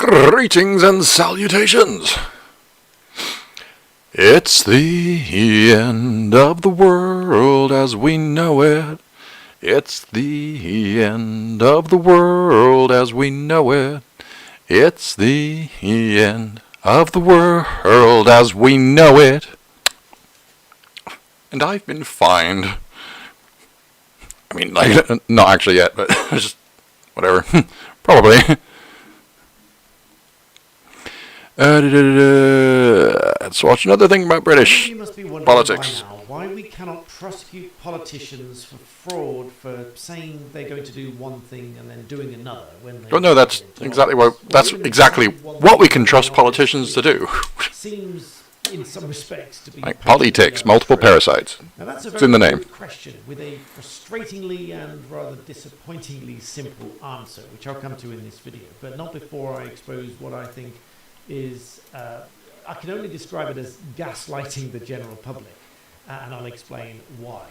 Greetings and salutations. It's the end of the world as we know it. It's the end of the world as we know it. It's the end of the world as we know it. And I've been fined. I mean, like, not actually yet, but just whatever. Probably. Let's watch another thing about British politics. By now why we cannot prosecute politicians for fraud for saying they're going to do one thing and then doing another when they. Well, no, that's exactly what we can trust politicians to do. Seems, in some respects, to be like politics, multiple parasites. Now that's a it's in the very name. good question with a frustratingly and rather disappointingly simple answer, which I'll come to in this video, but not before I expose what I think is, I can only describe it as gaslighting the general public, and I'll explain why.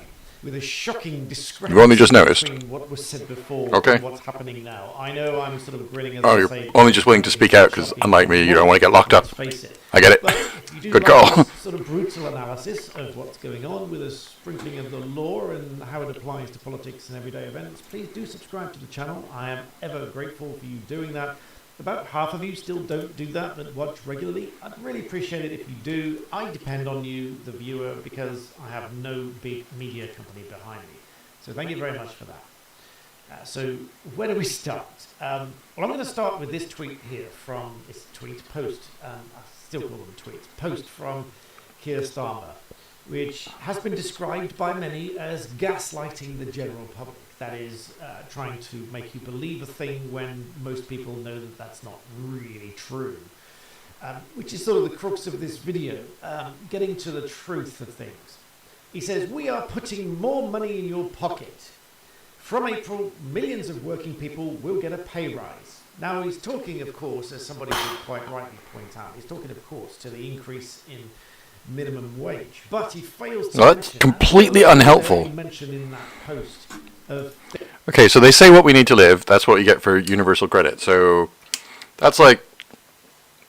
With a shocking discrepancy You've only just noticed between what was said before okay. and what's happening now. I know I'm sort of grinning as I I say. say. Only just willing to speak out because, unlike me, you don't want to get locked up. Face it. I get it. But if you do Good like call. this sort of brutal analysis of what's going on with a sprinkling of the law and how it applies to politics and everyday events, please do subscribe to the channel. I am ever grateful for you doing that. About half of you still don't do that, but watch regularly. I'd really appreciate it if you do. I depend on you, the viewer, because I have no big media company behind me. So thank you very much for that. So where do we start? Well, I'm going to start with this tweet here from, it's post, I still call them tweets, post from Keir Starmer, which has been described by many as gaslighting the general public. That is, trying to make you believe a thing when most people know that that's not really true. Which is sort of the crux of this video, getting to the truth of things. He says, we are putting more money in your pocket. From April, millions of working people will get a pay rise. Now, he's talking, of course, as somebody would quite rightly point out, he's talking, of course, to the increase in minimum wage. But he fails to that's completely unhelpful. He mentioned in that post okay, so they say what we need to live. That's what you get for universal credit. So that's like a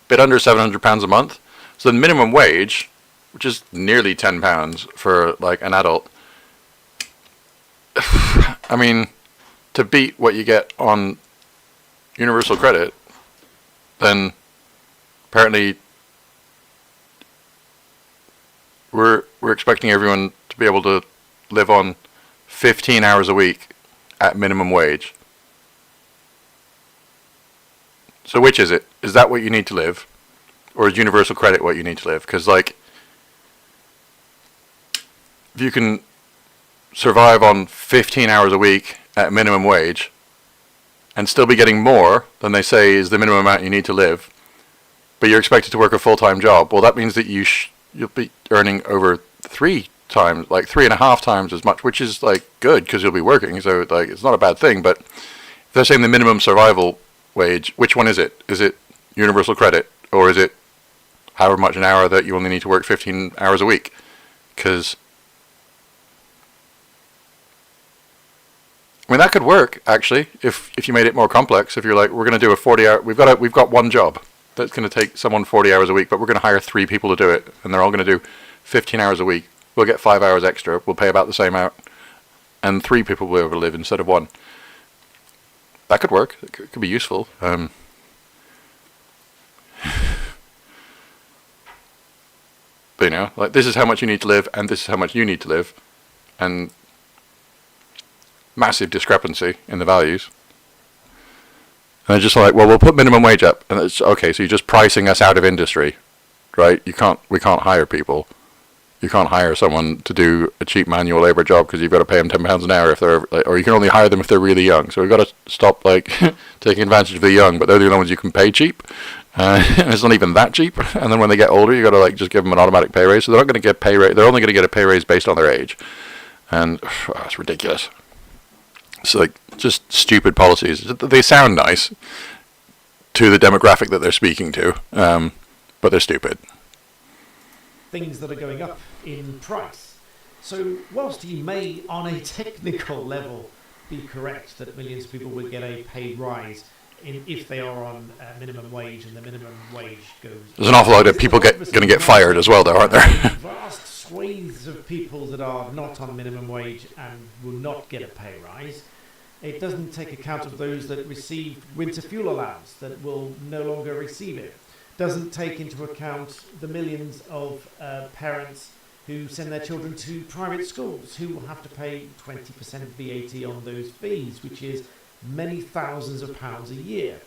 bit under £700 a month. So the minimum wage, which is nearly £10 for like an adult. I mean, to beat what you get on universal credit, then apparently we're expecting everyone to be able to live on 15 hours a week at minimum wage. So which is it? Is that what you need to live? Or is universal credit what you need to live? Because, like, if you can survive on 15 hours a week at minimum wage and still be getting more than they say is the minimum amount you need to live, but you're expected to work a full-time job, well, that means that you'll be earning over 3.5 times as much, which is like good because you'll be working, so like it's not a bad thing. But if they're saying the minimum survival wage, which one is it? Is it universal credit, or is it however much an hour that you only need to work 15 hours a week? Because I mean, that could work actually if you made it more complex. If you're like, we're going to do a 40-hour, we've got one job that's going to take someone 40 hours a week, but we're going to hire 3 people to do it, and they're all going to do 15 hours a week. We'll get 5 hours extra. We'll pay about the same amount, and 3 people will be able to live instead of 1. That could work. It could be useful. But you know, like, this is how much you need to live, and this is how much you need to live, and massive discrepancy in the values. And they're just like, well, we'll put minimum wage up, and it's okay. So you're just pricing us out of industry, right? We can't hire people. You can't hire someone to do a cheap manual labor job because you've got to pay them £10 an hour if they're, like, or you can only hire them if they're really young. So we've got to stop like taking advantage of the young, but they're the only ones you can pay cheap. It's not even that cheap. And then when they get older, you got to like just give them an automatic pay raise. So they're not going to get pay raise. They're only going to get a pay raise based on their age, and it's ridiculous. It's like just stupid policies. They sound nice to the demographic that they're speaking to, but they're stupid. Things that are going up in price. So whilst you may on a technical level be correct that millions of people will get a pay rise, if they are on minimum wage, and the minimum wage goes. There's an awful lot of people going to get fired as well, though, aren't there? Vast swathes of people that are not on minimum wage and will not get a pay rise. It doesn't take account of those that received winter fuel allowance that will no longer receive it. Doesn't take into account the millions of parents who send their children to private schools who will have to pay 20% VAT on those fees, which is many thousands of pounds a year.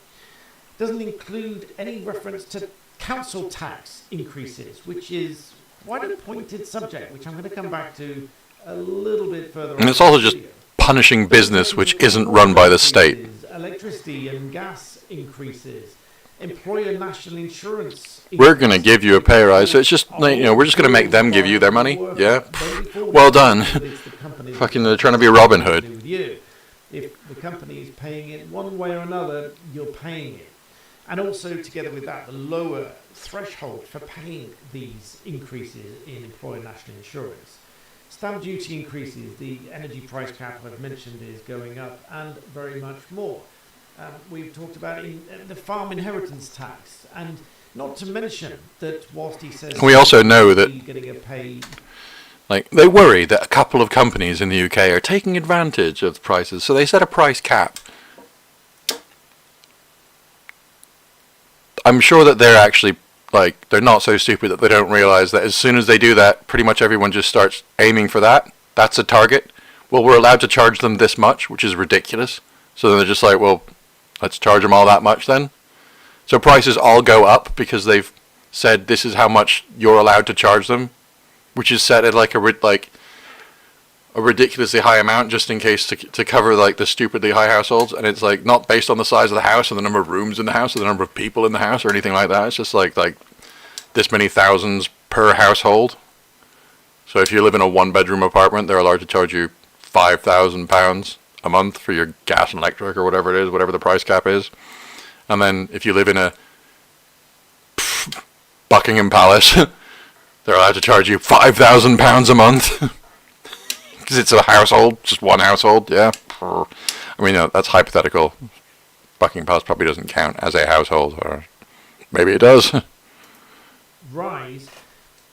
Doesn't include any reference to council tax increases, which is quite a pointed subject, which I'm going to come back to a little bit further on. And it's also just punishing business which isn't run by the state. Electricity and gas increases. Employer national insurance. We're going to give you a pay rise, so it's just, we're just going to make them give you their money. Yeah. Well done. Fucking they're trying to be Robin Hood. If the company is paying it one way or another, you're paying it. And also, together with that, the lower threshold for paying these increases in employer national insurance. Stamp duty increases, the energy price cap I've mentioned is going up, and very much more. We've talked about the farm inheritance tax, and not to mention that whilst he says... We also know that getting a pay... they worry that a couple of companies in the UK are taking advantage of the prices, so they set a price cap. I'm sure that they're actually, they're not so stupid that they don't realise that as soon as they do that, pretty much everyone just starts aiming for that. That's a target. Well, we're allowed to charge them this much, which is ridiculous. So then they're just like, well, let's charge them all that much then. So prices all go up because they've said this is how much you're allowed to charge them, which is set at a ridiculously high amount just in case to cover the stupidly high households. And it's not based on the size of the house and the number of rooms in the house or the number of people in the house or anything like that. It's just like this many thousands per household. So if you live in a one-bedroom apartment, they're allowed to charge you £5,000 a month for your gas and electric or whatever it is, whatever the price cap is. And then if you live in a Buckingham Palace, they're allowed to charge you £5,000 a month. Because it's a household, just one household, yeah. I mean, that's hypothetical. Buckingham Palace probably doesn't count as a household, or maybe it does. Rise.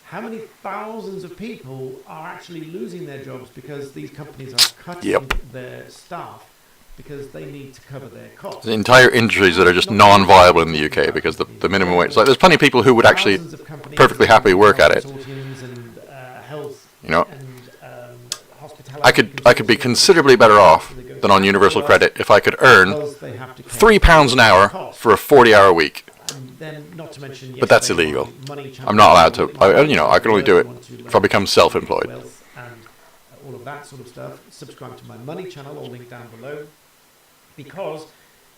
How many thousands of people are actually losing their jobs because these companies are cutting their staff because they need to cover their costs? The entire industries that are just non-viable in the UK because the minimum wage. There's plenty of people who would actually perfectly happily work at it. I could be considerably better off than on universal credit if I could earn £3 an hour for a 40-hour week. Then, not to mention, but that's illegal. I'm not allowed to. I can only do it if I become self-employed. And all of that sort of stuff. Subscribe to my money channel, all linked down below. Because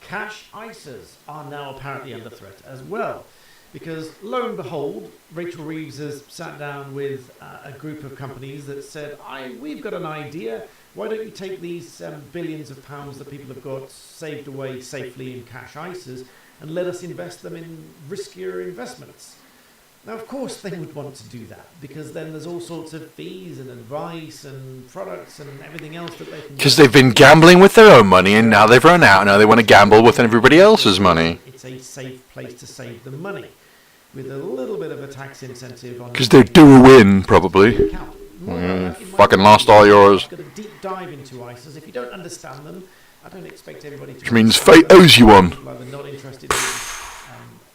cash ISAs are now apparently under threat as well. Because lo and behold, Rachel Reeves has sat down with a group of companies that said, we've got an idea. Why don't you take these billions of pounds that people have got saved away safely in cash ISAs and let us invest them in riskier investments? Now, of course, they would want to do that because then there's all sorts of fees and advice and products and everything else that they can... Because they've been gambling with their own money and now they've run out. Now they want to gamble with everybody else's money. It's a safe place to save the money with a little bit of a tax incentive on... Because they're due a win, probably. Fucking lost all yours. I've got a deep dive into ISAs. If you don't understand them, I don't expect everybody to... Which means fate owes you one. People either not interested in,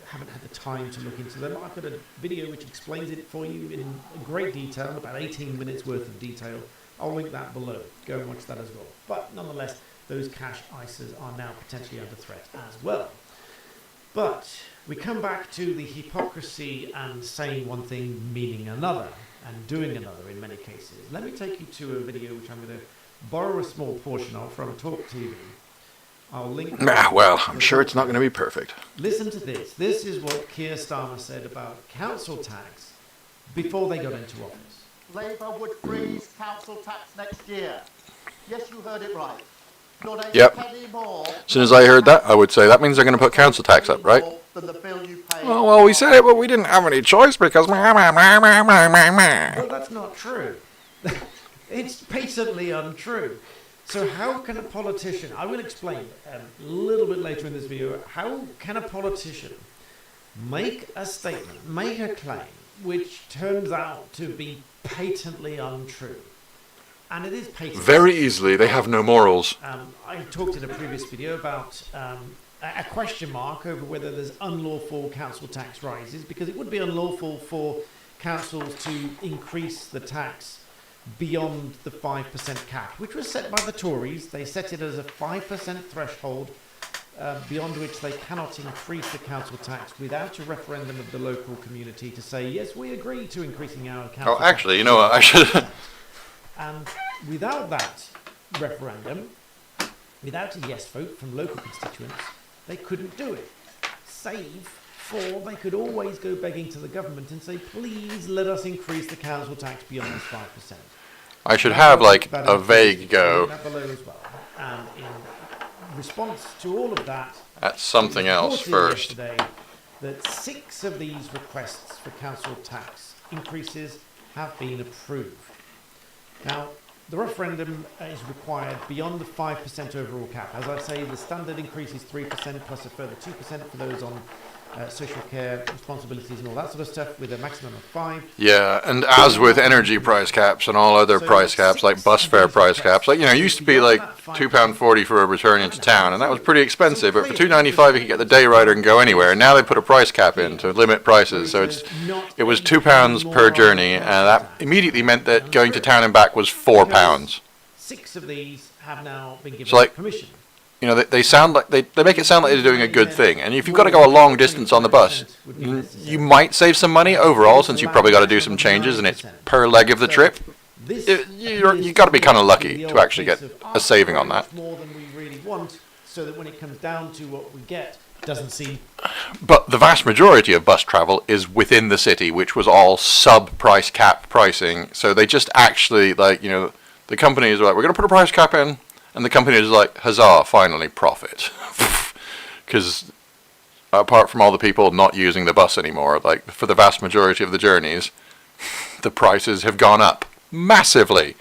haven't had the time to look into them. I've got a video which explains it for you in great detail, about 18 minutes worth of detail. I'll link that below. Go and watch that as well. But nonetheless, those cash ISAs are now potentially under threat as well. But we come back to the hypocrisy and saying one thing meaning another and doing another in many cases. Let me take you to a video which I'm going to borrow a small portion of from Talk TV. I'll link... well, I'm sure it's not going to be perfect. Listen to this. This is what Keir Starmer said about council tax before they got into office. Labour would freeze council tax next year. Yes, you heard it right. Yep. As soon as I heard that, I would say that means they're going to put council tax up, right? Well, we said it, but we didn't have any choice because... Well, that's not true. It's patently untrue. So how can a politician, I will explain a little bit later in this video, how can a politician make a statement, make a claim, which turns out to be patently untrue? And it is patently Very easily, they have no morals. I talked in a previous video about a question mark over whether there's unlawful council tax rises, because it would be unlawful for councils to increase the tax beyond the 5% cap, which was set by the Tories. They set it as a 5% threshold beyond which they cannot increase the council tax without a referendum of the local community to say, yes, we agree to increasing our council Oh, tax. actually, you know what? I should. And without that referendum, without a yes vote from local constituents, they couldn't do it. Save for they could always go begging to the government and say, please let us increase the council tax beyond this 5%. I should have like a vague go That below as well. And in response to all of that, at something else reported first. yesterday that 6 of these requests for council tax increases have been approved. Now, the referendum is required beyond the 5% overall cap. As I say, the standard increase is 3% plus a further 2% for those on social care responsibilities and all that sort of stuff, with a maximum of 5. Yeah, and as with energy price caps and all other price caps, like bus fare price caps, like, you know, it used to be like £2.40 for a return into town, and that was pretty expensive. But for £2.95 you could get the day rider and go anywhere. And now they put a price cap in to limit prices, so it was £2 per journey, and that immediately meant that going to town and back was £4. 6 of these have now been given So, like, permission. You know, they sound like they make it sound like they're doing a good thing. And if you've got to go a long distance on the bus, you might save some money overall, since you've probably got to do some changes and it's per leg of the trip. You've got to be kind of lucky to actually get a saving on that. More than we really want, so that when it comes down to what we get, it doesn't seem. But the vast majority of bus travel is within the city, which was all sub-price cap pricing. So they just actually, like, you know, the companies are like, we're going to put a price cap in. And the company is like, huzzah, finally profit. Because apart from all the people not using the bus anymore, like for the vast majority of the journeys, the prices have gone up massively.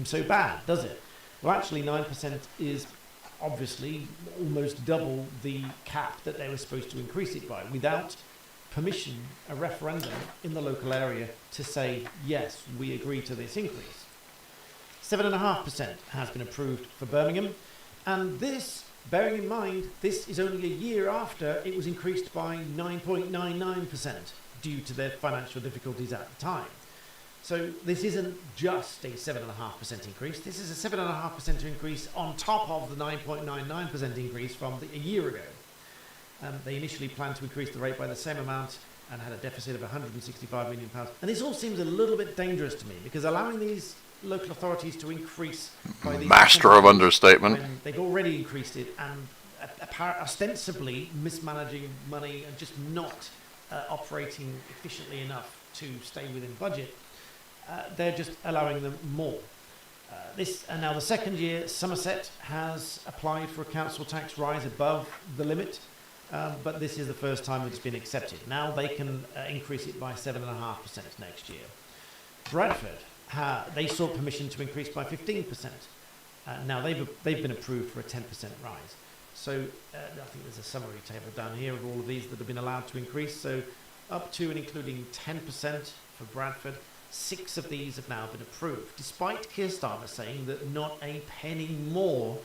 So bad, does it? Well, actually, 9% is obviously almost double the cap that they were supposed to increase it by, without permission, a referendum in the local area to say, yes, we agree to this increase. 7.5% has been approved for Birmingham, and this, bearing in mind, this is only a year after it was increased by 9.99% due to their financial difficulties at the time. So this isn't just a 7.5% increase, this is a 7.5% increase on top of the 9.99% increase from a year ago. They initially planned to increase the rate by the same amount and had a deficit of £165 million. And this all seems a little bit dangerous to me, because allowing these local authorities to increase by these Master of understatement. when they've already increased it, and ostensibly mismanaging money and just not operating efficiently enough to stay within budget, they're just allowing them more. And now the second year, Somerset has applied for a council tax rise above the limit, but this is the first time it's been accepted. Now they can increase it by 7.5% next year. Bradford, they sought permission to increase by 15%. Now they've been approved for a 10% rise. So I think there's a summary table down here of all of these that have been allowed to increase. So up to and including 10% for Bradford. 6 of these have now been approved, despite Keir Starmer saying that not a penny more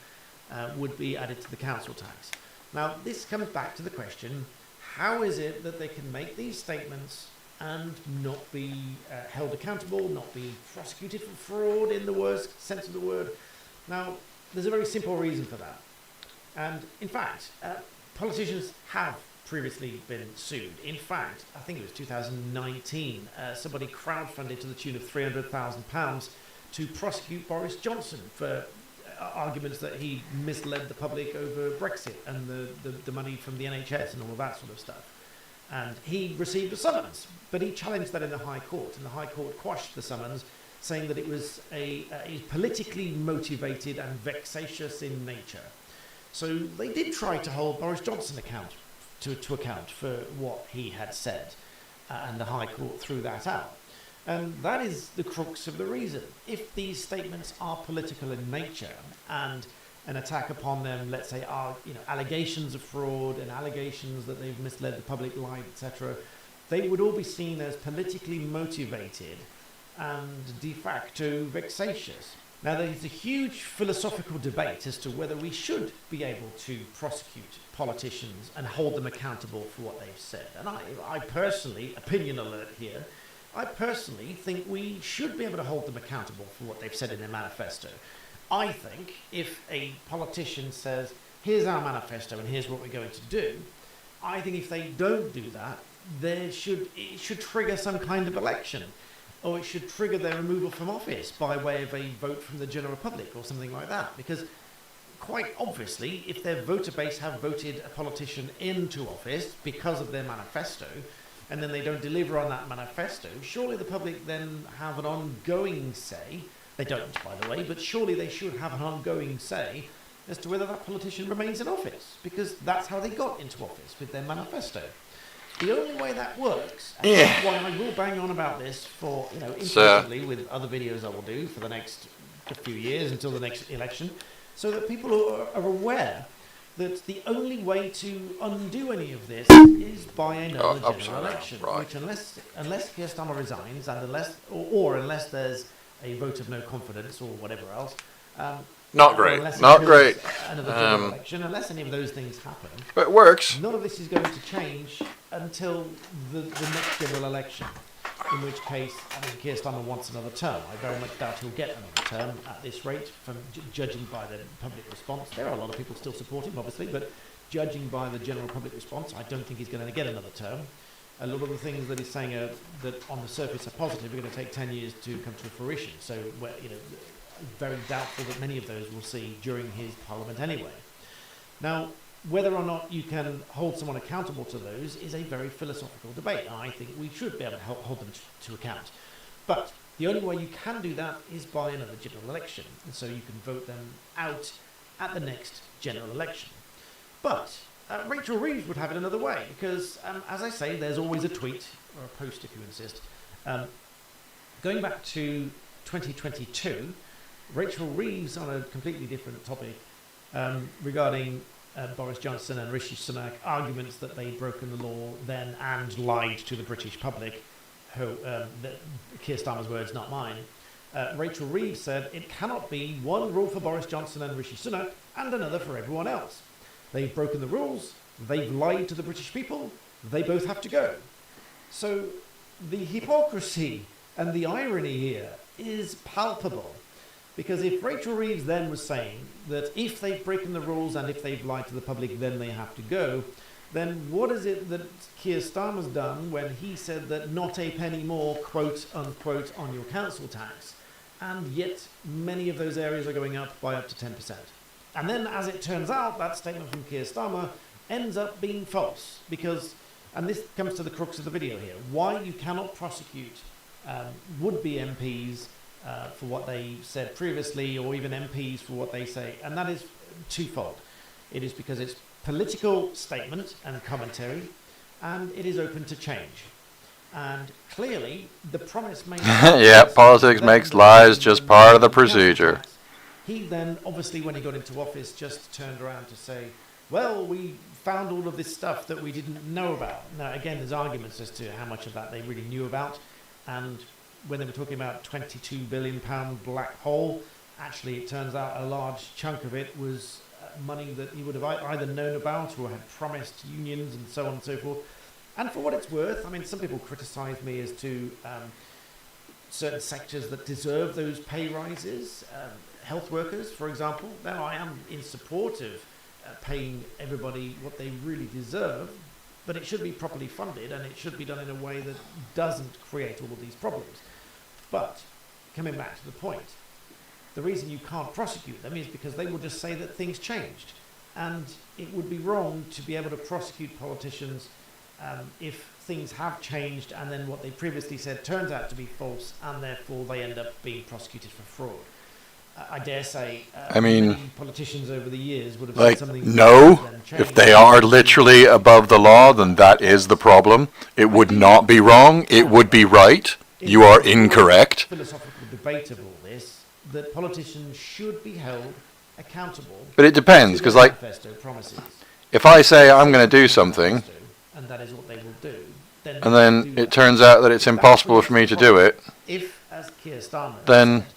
would be added to the council tax. Now this comes back to the question, how is it that they can make these statements and not be held accountable, not be prosecuted for fraud in the worst sense of the word? Now, there's a very simple reason for that. And in fact, politicians have previously been sued. In fact, I think it was 2019, somebody crowdfunded to the tune of £300,000 to prosecute Boris Johnson for arguments that he misled the public over Brexit and the money from the NHS and all of that sort of stuff. And he received a summons, but he challenged that in the High Court, and the High Court quashed the summons, saying that it was politically motivated and vexatious in nature. So they did try to hold Boris Johnson to account for what he had said, and the High Court threw that out. And that is the crux of the reason. If these statements are political in nature and an attack upon them, let's say, are allegations of fraud and allegations that they've misled the public, lied, etc., they would all be seen as politically motivated and de facto vexatious. Now, there's a huge philosophical debate as to whether we should be able to prosecute politicians and hold them accountable for what they've said. And I personally, opinion alert here, I personally think we should be able to hold them accountable for what they've said in their manifesto. I think if a politician says, here's our manifesto and here's what we're going to do, I think if they don't do that, it should trigger some kind of election, or it should trigger their removal from office by way of a vote from the general public or something like that. Because quite obviously, if their voter base have voted a politician into office because of their manifesto, and then they don't deliver on that manifesto, surely the public then have an ongoing say. They don't, by the way, but surely they should have an ongoing say as to whether that politician remains in office, because that's how they got into office, with their manifesto. The only way that works, and that's why I will bang on about this for, incessantly with other videos I will do for the next few years until the next election, so that people are aware that the only way to undo any of this is by another general election, which unless Keir Starmer resigns, and unless there's a vote of no confidence or whatever else, not great, not great. Another general election, unless any of those things happen, but it works. None of this is going to change until the next general election. In which case, Keir Starmer wants another term. I very much doubt he'll get another term at this rate, from judging by the public response. There are a lot of people still support him, obviously, but judging by the general public response, I don't think he's going to get another term. A lot of the things that he's saying that on the surface are positive are going to take 10 years to come to fruition. So, very doubtful that many of those we'll see during his parliament anyway. Now, whether or not you can hold someone accountable to those is a very philosophical debate, and I think we should be able to hold them to account. But the only way you can do that is by another general election, and so you can vote them out at the next general election. But Rachel Reeves would have it another way, because, as I say, there's always a tweet, or a post if you insist. Going back to 2022, Rachel Reeves, on a completely different topic, regarding Boris Johnson and Rishi Sunak, arguments that they'd broken the law then and lied to the British public, Keir Starmer's words, not mine. Rachel Reeves said, it cannot be one rule for Boris Johnson and Rishi Sunak and another for everyone else. They've broken the rules, they've lied to the British people, they both have to go. So the hypocrisy and the irony here is palpable. Because if Rachel Reeves then was saying that if they've broken the rules and if they've lied to the public, then they have to go, then what is it that Keir Starmer's done when he said that not a penny more, quote unquote, on your council tax, and yet many of those areas are going up by up to 10%. And then, as it turns out, that statement from Keir Starmer ends up being false, because, and this comes to the crux of the video here, why you cannot prosecute would-be MPs for what they said previously, or even MPs for what they say, and that is twofold. It is because it's political statement and commentary, and it is open to change. And clearly, the promise made... yeah, politics makes lies just part of the procedure. He then, obviously, when he got into office, just turned around to say, well, we found all of this stuff that we didn't know about. Now, again, there's arguments as to how much of that they really knew about, and when they were talking about £22 billion black hole, actually it turns out a large chunk of it was money that he would have either known about or had promised unions and so on and so forth. And for what it's worth, I mean, some people criticise me as to certain sectors that deserve those pay rises, health workers, for example. Now, I am in support of paying everybody what they really deserve, but it should be properly funded, and it should be done in a way that doesn't create all of these problems. But, coming back to the point, the reason you can't prosecute them is because they will just say that things changed. And it would be wrong to be able to prosecute politicians if things have changed and then what they previously said turns out to be false, and therefore they end up being prosecuted for fraud. I dare say many politicians over the years would have said something... No, if they are literally above the law, then that is the problem. It would not be wrong, it would be right. you are incorrect. Philosophical debate of all this, that politicians should be held accountable. But it depends, to because their like, manifesto promises. if I say I'm going to do something, And that is what they will do. and then it turns out that it's impossible for me to do it, If, as Keir Starmer then said,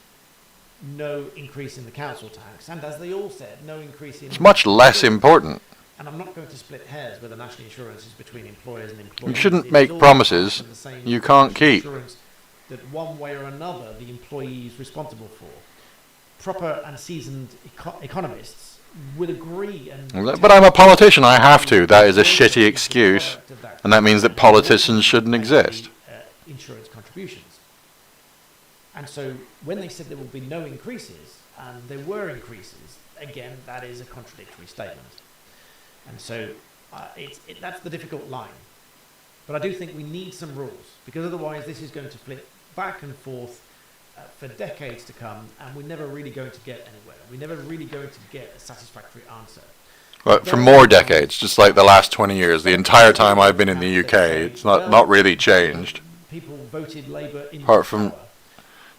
no increase in the council tax, and as they all said, no increase in... it's much less important. And I'm not going to split hairs whether national insurance is between employers and employees. You shouldn't It's make all promises part of the same you can't national keep. insurance that one way or another the employee is responsible for. Proper and seasoned economists will agree. But I'm a politician, I have to. That is a shitty excuse, and that means that politicians shouldn't exist. Insurance contributions. And so when they said there will be no increases, and there were increases, again, that is a contradictory statement. And so that's the difficult line. But I do think we need some rules, because otherwise this is going to flip back and forth for decades to come, and we're never really going to get anywhere. We're never really going to get a satisfactory answer. But for more decades, just like the last 20 years, the entire time I've been in the UK, it's not really changed. People voted Labour in Apart from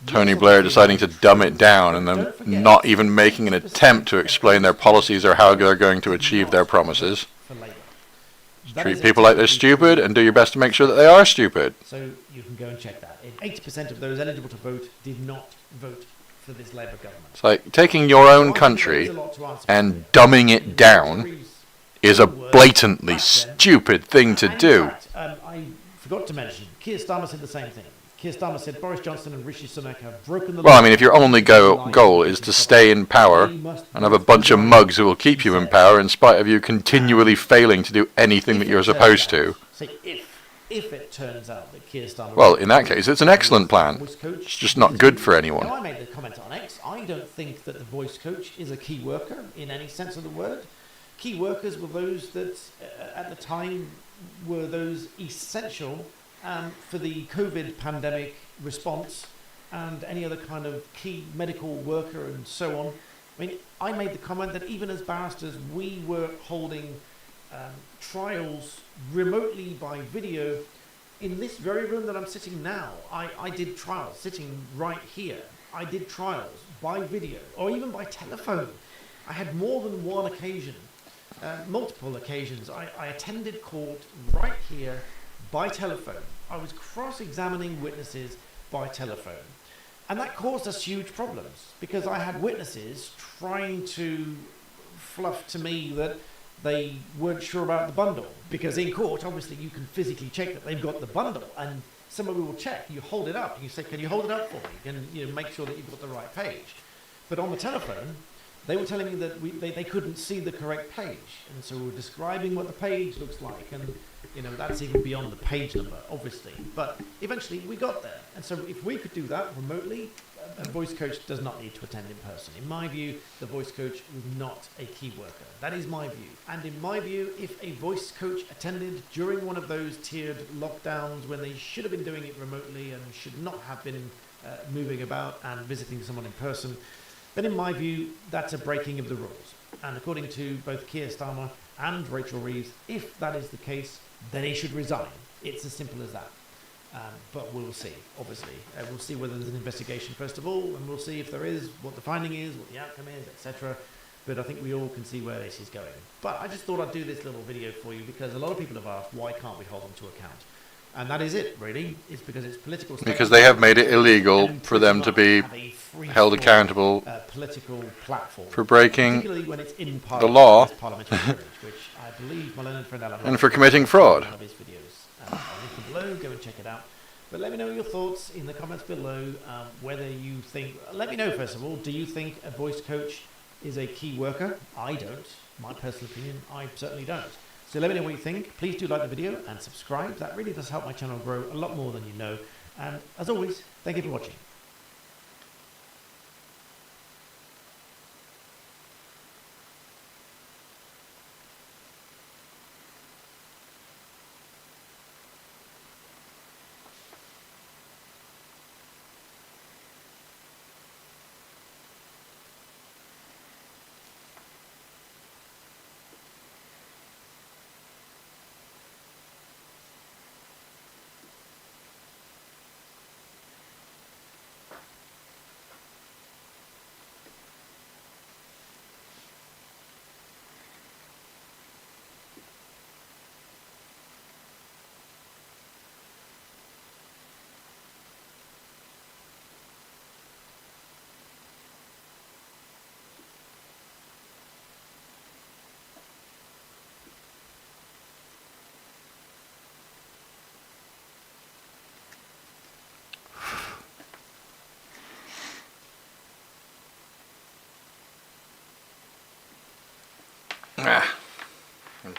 Tony Blair deciding to dumb it down and then not even making an attempt to explain their policies or how they're going to achieve their promises. Treat people like they're stupid and do your best to make sure that they are stupid. So you can go and check that. 80% of those eligible to vote did not vote for this Labour government. It's like taking your own country and dumbing it down is a blatantly stupid thing to do. In fact, I forgot to mention, Keir Starmer said the same thing. Keir Starmer said Boris Johnson and Rishi Sunak have broken the law. Well, I mean, if your only goal is to stay in power and have a bunch of mugs who will keep you in power in spite of you continually failing to do anything that you're supposed to. So if it turns out that Keir Starmer... Well, in that case, it's an excellent plan. It's just not good for anyone. Now, I made the comment on X. I don't think that the voice coach is a key worker in any sense of the word. Key workers were those that, at the time, were those essential for the COVID pandemic response and any other kind of key medical worker and so on. I mean, I made the comment that even as barristers, we were holding trials remotely by video in this very room that I'm sitting now. I did trials sitting right here. I did trials by video or even by telephone. I had more than one occasion, multiple occasions. I attended court right here by telephone. I was cross-examining witnesses by telephone. And that caused us huge problems because I had witnesses trying to fluff to me that they weren't sure about the bundle. Because in court, obviously, you can physically check that they've got the bundle. And somebody will check. You hold it up. And you say, can you hold it up for me? And make sure that you've got the right page. But on the telephone, they were telling me that they couldn't see the correct page. And so we were describing what the page looks like. And that's even beyond the page number, obviously. But eventually we got there. And so if we could do that remotely, a voice coach does not need to attend in person. In my view, the voice coach was not a key worker. That is my view. And in my view, if a voice coach attended during one of those tiered lockdowns when they should have been doing it remotely and should not have been moving about and visiting someone in person, then in my view, that's a breaking of the rules. And according to both Keir Starmer and Rachel Reeves, if that is the case, then he should resign. It's as simple as that. But we'll see, obviously. We'll see whether there's an investigation first of all, and we'll see if there is, what the finding is, what the outcome is, etc. But I think we all can see where this is going. But I just thought I'd do this little video for you because a lot of people have asked, why can't we hold them to account? And that is it, really. It's because it's political... Because they have made it illegal for them to be held accountable political platform, for breaking particularly when it's in the law parliamentary privilege, which I believe my learned friend Alan and for committing fraud. one of his videos. I'll link it below, go and check it out. But let me know your thoughts in the comments below, whether you think... Let me know, first of all, do you think a voice coach is a key worker? I don't. My personal opinion, I certainly don't. So let me know what you think. Please do like the video and subscribe. That really does help my channel grow a lot more than you know. And as always, thank you for watching.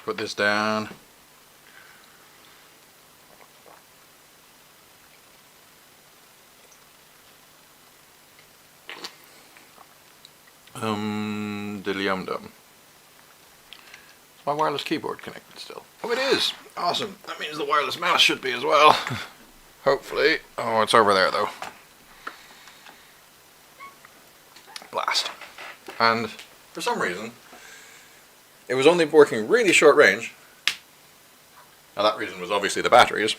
Put this down. Diddly-um-dum. Is my wireless keyboard connected still? Oh, it is! Awesome. That means the wireless mouse should be as well. Hopefully. Oh, it's over there though. Blast. And for some reason, it was only working really short range. Now that reason was obviously the batteries.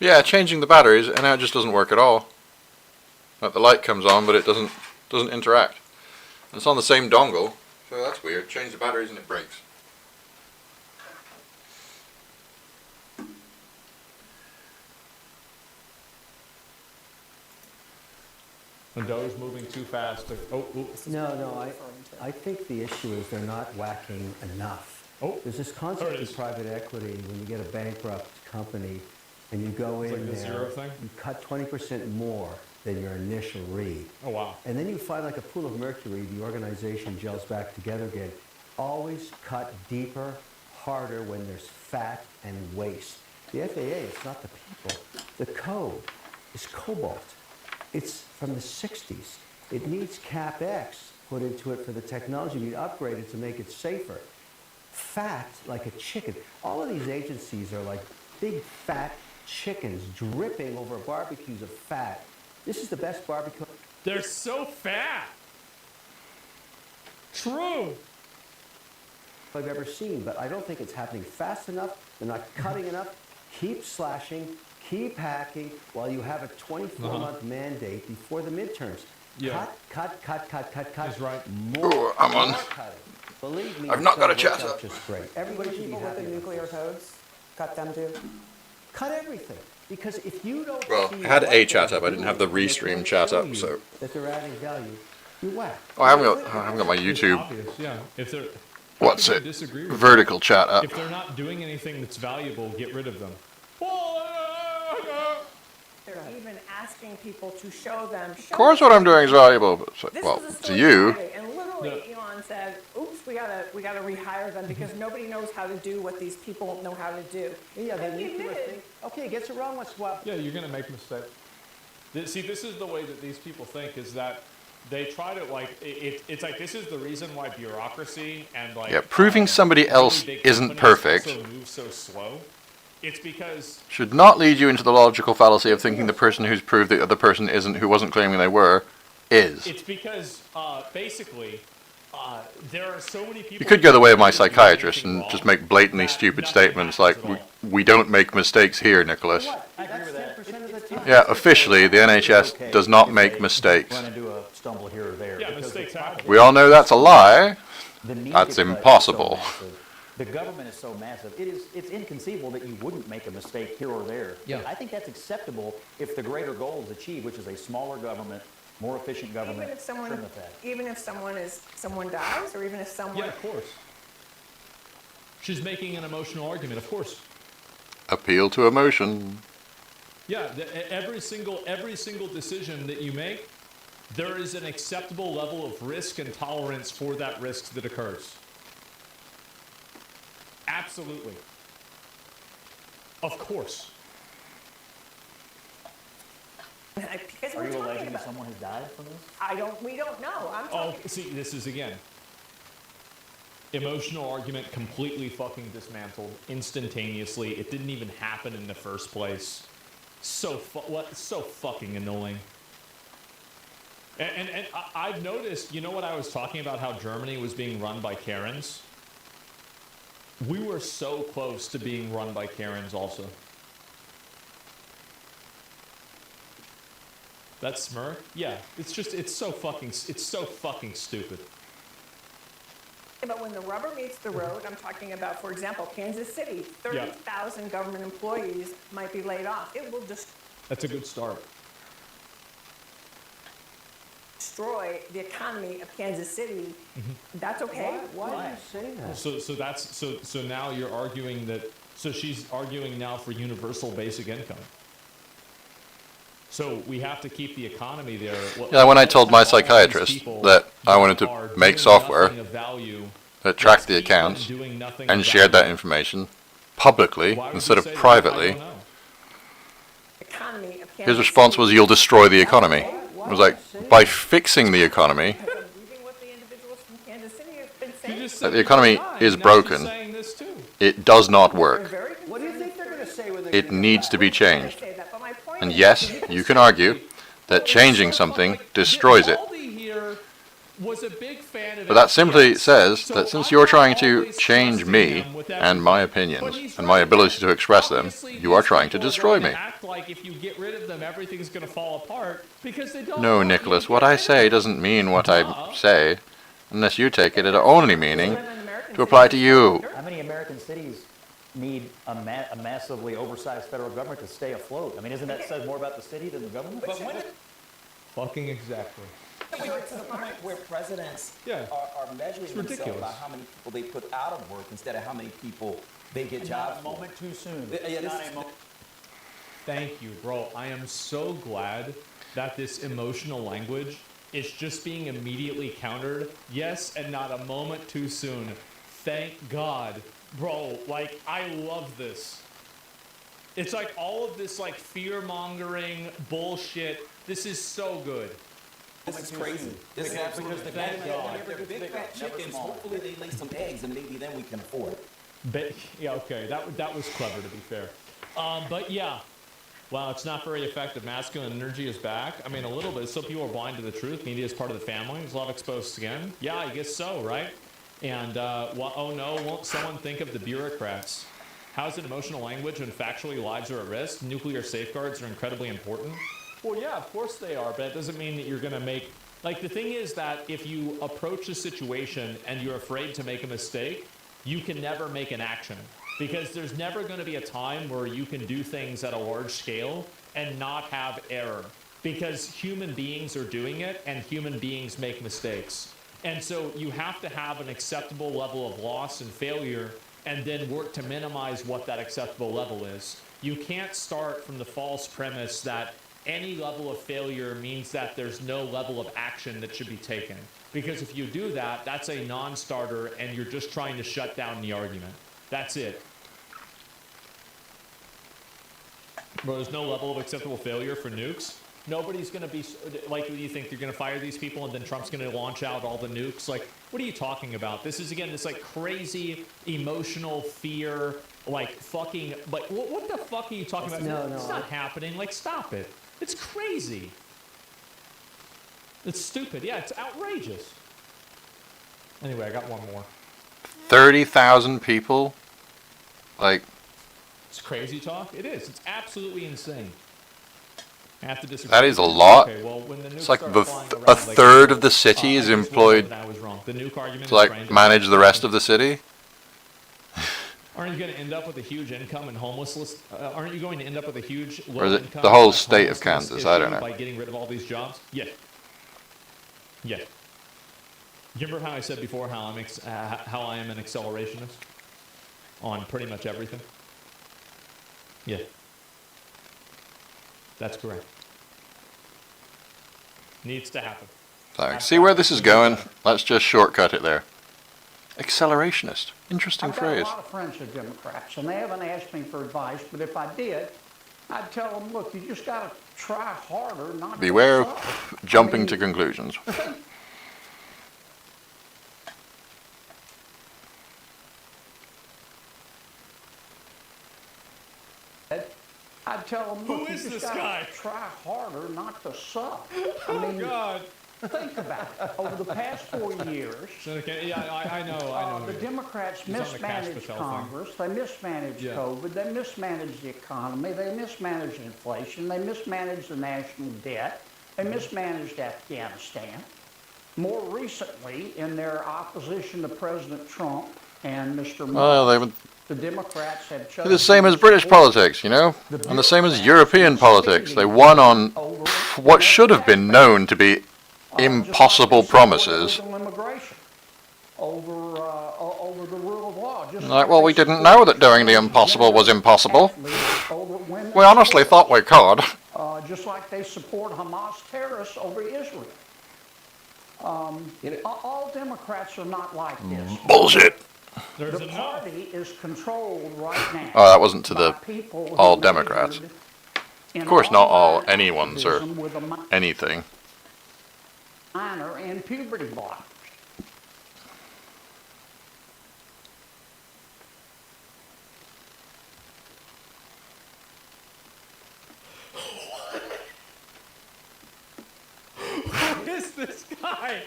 Yeah, changing the batteries, and now it just doesn't work at all. Like the light comes on, but it doesn't interact. And it's on the same dongle, so that's weird. Change the batteries and it breaks. Windows moving too fast. No, I think the issue is they're not whacking enough. Oh, There's this there concept it in is. private equity when you get a bankrupt company and you go It's in like the there, zero thing? you cut 20% more than your initial read. Oh, wow. And then you find like a pool of mercury, the organization gels back together again. Always cut deeper, harder when there's fat and waste. The FAA, it's not the people. The code is cobalt. It's from the 60s. It needs CapEx put into it for the technology. You need upgraded to make it safer. Fat like a chicken. All of these agencies are like big fat chickens dripping over barbecues of fat. This is the best barbecue They're so fat. True. I've ever seen, but I don't think it's happening fast enough. They're not cutting enough. Keep slashing, keep hacking while you have a 24-month mandate before the midterms. Yeah. Cut. He's right. More, Ooh, I'm on. more cutting. Believe me, I've it's not got gonna a chat work out up. just great. Everybody should be People with happy the about nuclear this. codes, cut them too. Cut everything. Because if you don't Well, see I had what a chat they're up, I didn't have the doing, they restream can't chat show up, you so. that they're adding value, you whack. Oh, I haven't got my It's YouTube, obvious, yeah. If they're what's how it, could you disagree with vertical chat that? up. If they're not doing anything that's valuable, get rid of them. They're even asking people to show them. Of course what I'm doing is valuable, but, This well, was a to story you. Friday, and literally Yeah. Elon said, "Oops, we gotta rehire them because nobody knows how to do what these people know how to do." Yeah, And they he need to admitted, think, okay, gets it wrong, let's swap. Yeah, you're gonna make mistakes. See, this is the way that these people think, is that they try to, like, it's like, this is the reason why bureaucracy and, like, Yeah, proving somebody really else big isn't companies perfect also move so slow. It's because should not lead you into the logical fallacy of thinking the person who's proved the other person isn't, who wasn't claiming they were, is. basically, there are so many people. You could go the way of my who don't do psychiatrist anything and wrong just make blatantly that stupid nothing statements like, happens at all. we don't make mistakes here, Nicholas. What? That's 10% of the time. Yeah, officially, the NHS Okay does not if make they mistakes. Run into a stumble here or there. Yeah, because mistakes the happen. We all know that's a lie. The need That's to cut is impossible. so massive. The government is so massive. It's inconceivable that you wouldn't make a mistake here or there. Yeah. I think that's acceptable if the greater goal is achieved, which is a smaller government, more efficient government. even if someone, Trim the fat. even if someone dies, or even if someone. Yeah, of course. She's making an emotional argument, of course. Appeal to emotion. Yeah, every single decision that you make, there is an acceptable level of risk and tolerance for that risk that occurs. Absolutely. Of course. Because Are we're you talking alleging that about. someone has died from this? We don't know. I'm Oh, talking. see, this is again. Emotional argument completely fucking dismantled instantaneously. It didn't even happen in the first place. So fucking annoying. And I've noticed, you know what I was talking about, how Germany was being run by Karens? We were so close to being run by Karens also. That smirk? Yeah, it's so fucking stupid. But when the rubber meets the road, I'm talking about, for example, Kansas City, 30,000 government employees might be laid off. It will That's a good start. destroy the economy of Kansas City. That's okay. Why do you say that? So now you're arguing that. So she's arguing now for universal basic income. So we have to keep the economy there. Yeah, when I told my All these psychiatrist people that I wanted to are make doing software nothing of value, that tracked let's the keep them accounts doing nothing and of shared that value. information publicly Why would instead you of say that? I privately, don't know. Economy of his Kansas response City. was, "You'll destroy the economy." It was like, by fixing the economy, Because I'm reading what the individuals from Kansas City have been You saying. just that said the economy people are is dying, now broken. she's saying this too. it does not They're work. very What do you concerned. think they're going to say when they It needs to be changed. Say that, but my point And is- yes, you can argue that changing something destroys it. Baldy here was a big fan of But that simply FPS. says So that since I'm you're not trying to always change trusting me him with and my everything. But opinions he's and my right. ability to express them, Obviously, you are these trying to people are destroy going me. to act like if you get rid of them, everything's going to fall apart because they don't. No, want you Nicholas, to what get I rid of say them. doesn't mean what Duh. I say, unless you take it at only meaning Live in American to apply to cities. you. How many American cities need a massively oversized federal government to stay afloat? I mean, isn't that says more about the city than the government? But when it, Fucking exactly. we get to the point where presidents Yeah. are measuring themselves ridiculous. by how many people they put out of work instead of how many people they get jobs Not a for. moment too soon. Yeah, this Not is- a mo- Thank you, bro. I am so glad that this emotional language is just being immediately countered. Yes, and not a moment too soon. Thank God. Bro, like, I love this. It's like all of this, like, fear-mongering bullshit. This is so good. This is crazy. This is Because absolutely the Thank God. If they're big fat never chickens, smaller. hopefully they lay some eggs and maybe then we can afford it. Yeah, okay, that was clever, to be fair. But yeah, wow, it's not very effective. Masculine energy is back. I mean, a little bit. Some people are blind to the truth. Media is part of the family. There's a lot of exposed skin. Yeah, I guess so, right? And, oh no, won't someone think of the bureaucrats? How's it emotional language when factually lives are at risk? Nuclear safeguards are incredibly important. Well, yeah, of course they are, but it doesn't mean that you're going to make... Like, the thing is that if you approach a situation and you're afraid to make a mistake, you can never make an action. Because there's never going to be a time where you can do things at a large scale and not have error. Because human beings are doing it, and human beings make mistakes. And so you have to have an acceptable level of loss and failure and then work to minimize what that acceptable level is. You can't start from the false premise that any level of failure means that there's no level of action that should be taken. Because if you do that, that's a non-starter and you're just trying to shut down the argument. That's it. Bro, there's no level of acceptable failure for nukes. Nobody's going to be, like, what do you think? You're going to fire these people and then Trump's going to launch out all the nukes? Like, what are you talking about? This is, again, this, like, crazy emotional fear, like, fucking, like, what the fuck are you talking about? No, It's not happening. Like, stop it. It's crazy. It's stupid. Yeah, it's outrageous. Anyway, I got one more. 30,000 people? Like, It's crazy talk. It is. It's absolutely insane. I have to disagree. that is a lot. Okay, well, when the nukes It's like start the flying a around, like, third of the city I is just will employed know that I was wrong. The nuke argument to, is like, strange. manage the rest of the city. Aren't you going to end up with a huge income and homelessness? Aren't you going to end up with a huge low Or is it income the whole and state of homelessness Kansas? I don't issue know. By getting rid of all these jobs? Yeah. Yeah. You remember how I said before how I am an accelerationist on pretty much everything? Yeah. That's correct. Needs to happen. So, see where this is going? Let's just shortcut it there. Accelerationist. Interesting I've got a phrase. lot of friends who are Democrats, and they haven't asked me for advice, but if I did, I'd tell them, look, you just got to try harder, not Beware to suck. of jumping to conclusions. I'd tell them, Who look, you is just this got guy? to try harder, not to suck. Oh, I mean, God. think about it. Over the past 4 years, Okay, yeah, I know. the Democrats He's on the cash mismanaged patel thing. Congress, they mismanaged Yeah. COVID, they mismanaged the economy, they mismanaged inflation, they mismanaged the national debt, they mismanaged Afghanistan. More recently, in their opposition to President Trump and Mr. Well, Musk, they would the Democrats have chosen do the same as British politics, you know? And the same as European politics. They won on what should have been known to be impossible promises. Over the rule of law. Just Like, well, we didn't know that doing the impossible was impossible. We honestly thought we could. just like they support Hamas terrorists over Israel. All Democrats are not like this. Bullshit. There's The enough. party is controlled right now. Oh, that wasn't to by the people who all Democrats. majored in Of course, not all online anyone's or activism with a anything. minor and puberty blockers. Who is this guy?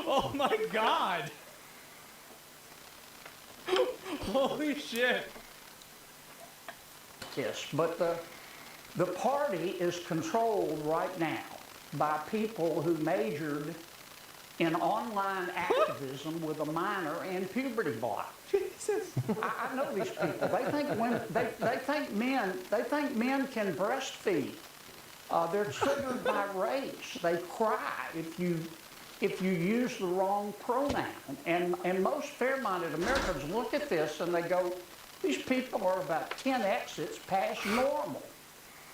Oh my god. Holy shit. Yes, but the party is controlled right now by people who majored in online activism with a minor in puberty block. Jesus. I know these people. They think men can breastfeed. They're triggered by race. They cry if you use the wrong pronoun. And most fair-minded Americans look at this and they go, these people are about 10 exits past normal.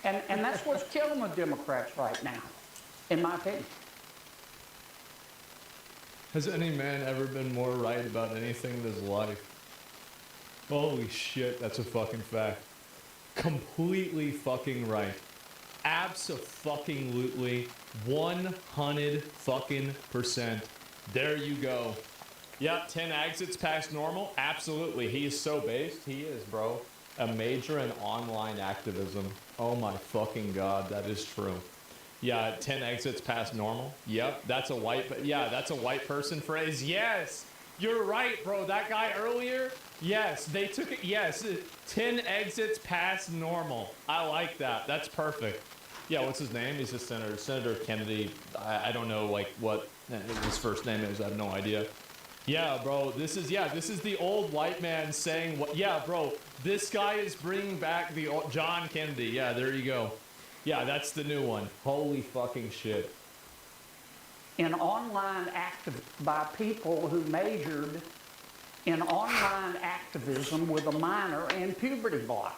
And that's what's killing the Democrats right now, in my opinion. Has any man ever been more right about anything in his life? Holy shit, that's a fucking fact. Completely fucking right. Abso-fucking-lutely 100 fucking %. There you go. Yeah, 10 exits past normal? Absolutely. He is so based. He is, bro. A major in online activism. Oh my fucking god, that is true. Yeah, 10 exits past normal. Yep, that's a white person phrase. Yes, you're right, bro. That guy earlier, yes, they took it. Yes, 10 exits past normal. I like that. That's perfect. Yeah, what's his name? He's a senator. Senator Kennedy. I don't know, like, what his first name is. I have no idea. Yeah, bro, this is the old white man saying what, yeah, bro, this guy is bringing back the old John Kennedy. Yeah, there you go. Yeah, that's the new one. Holy fucking shit. In online by people who majored in online activism with a minor in puberty blockers.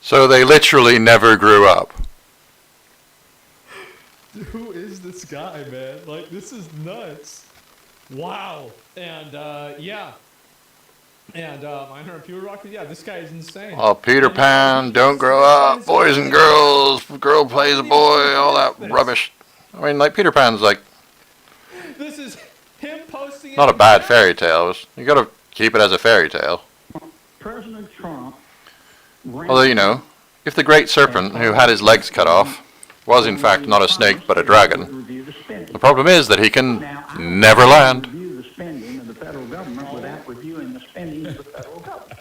So they literally never grew up. Who is this guy, man? Like, this is nuts. Wow. And, yeah. And, minor and puberty blockers, yeah, this guy is insane. Oh, Peter Pan, don't grow up, boys and girls, girl plays a boy, all that rubbish. I mean, like, Peter Pan's, like, This is him posting it. not a bad fairy tale. You gotta keep it as a fairy tale. President Trump. Although, you know, if the great serpent who had his legs cut off was in fact not a snake but a dragon, the problem is that he can never land. Review the spending of the federal government without reviewing the spending of the federal government.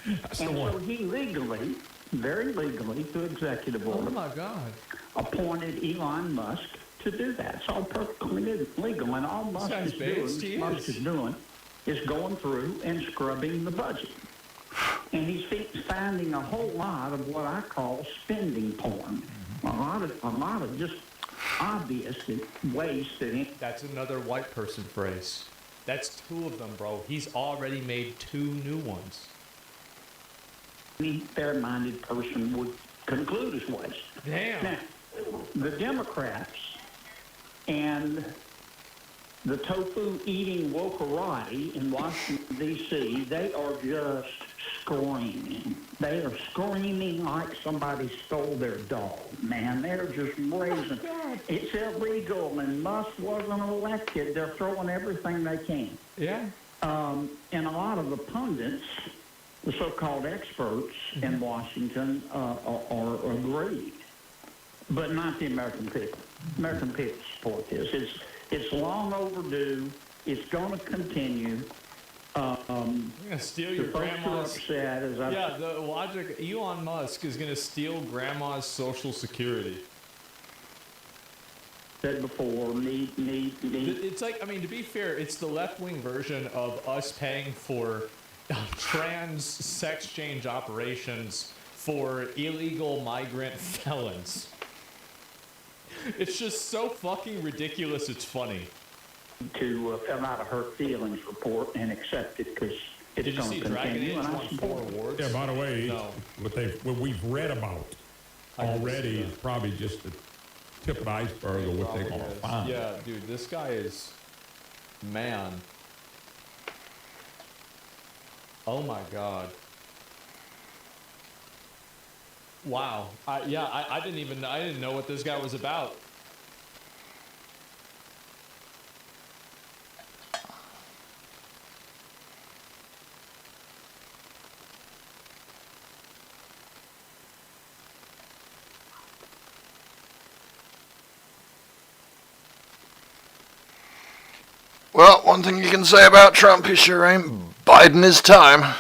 And so he legally, very legally, through executive order, Oh my god. appointed Elon Musk to do that. It's all perfectly legal, and all Musk guy's is based, he doing, is. is going through and scrubbing the budget. And he's finding a whole lot of what I call spending porn. A lot of just obvious waste that it. That's another white person phrase. That's two of them, bro. He's already made 2 new ones. Any fair-minded person would conclude as waste. Damn. Now, the Democrats and the tofu-eating wokerati in Washington, D.C., they are just screaming. They are screaming like somebody stole their dog, man. They're just raising. It's illegal, and Musk wasn't elected. They're throwing everything they can. Yeah. And a lot of the pundits, the so-called experts in Washington, are agreed, but not the American people. American people support this. It's long overdue. It's going to continue. You're gonna steal your grandma's. Yeah, The logic. Elon Musk is gonna steal grandma's Social Security. said before, need. It's like, I mean, to be fair, it's the left-wing version of us paying for trans sex change operations for illegal migrant felons. It's just so fucking ridiculous, it's funny. To fill out a hurt feelings report and accept it because Did you see Dragon Age won 4 awards? Yeah, by the way, No. what we've read about I didn't already see is that. probably just the tip of the iceberg of what they're Probably going to is. find. Yeah, dude, this guy is, man. Oh my God. Wow. I didn't know what this guy was about. Well, one thing you can say about Trump, he sure ain't biding his time.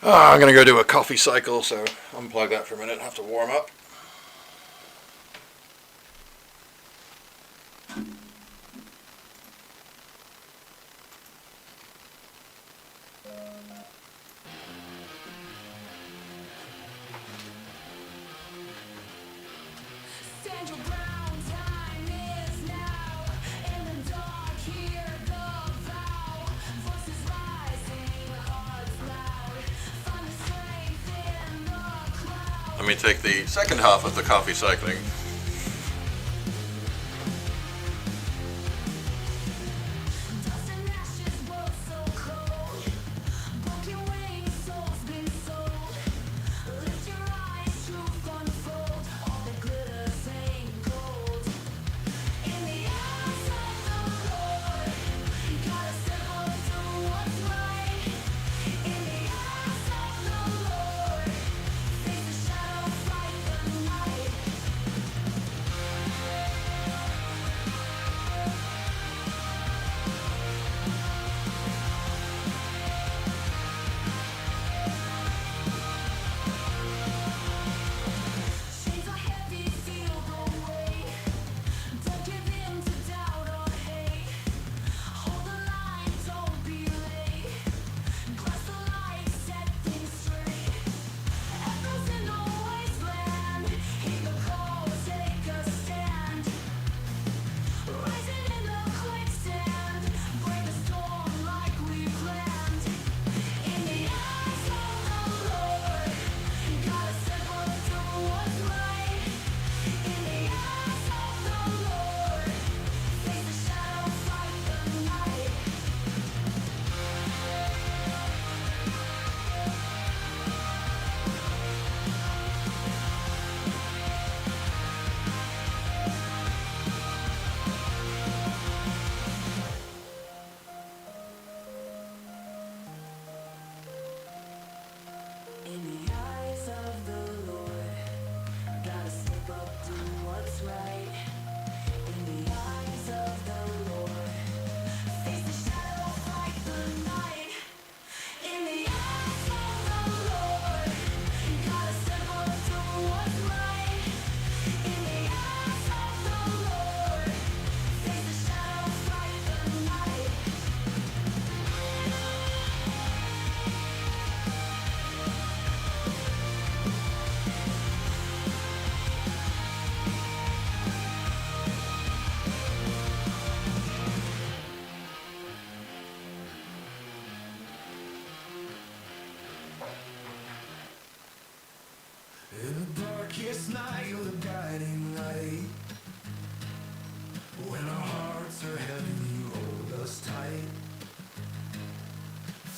I'm going to go do a coffee cycle, so unplug that for a minute. Have to warm up. Let me take the second half of the coffee cycling.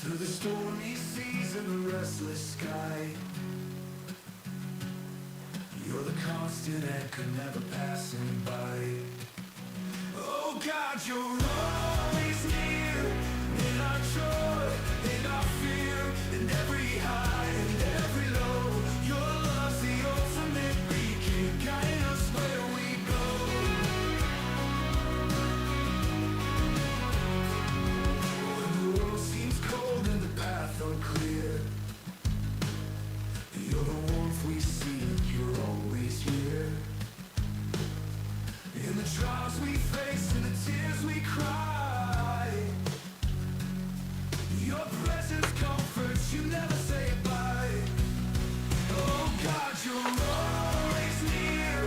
Through the stormy seas and the restless sky, you're the constant anchor never passing by. Oh God, you're always near, in our joy, in our fear, in every high and every low. Your love's the ultimate beacon, guiding us where we go. When the world seems cold and the path unclear, you're the warmth we seek, you're always here. In the trials we face and the tears Your presence comforts, you never say goodbye. Oh God, you're always near.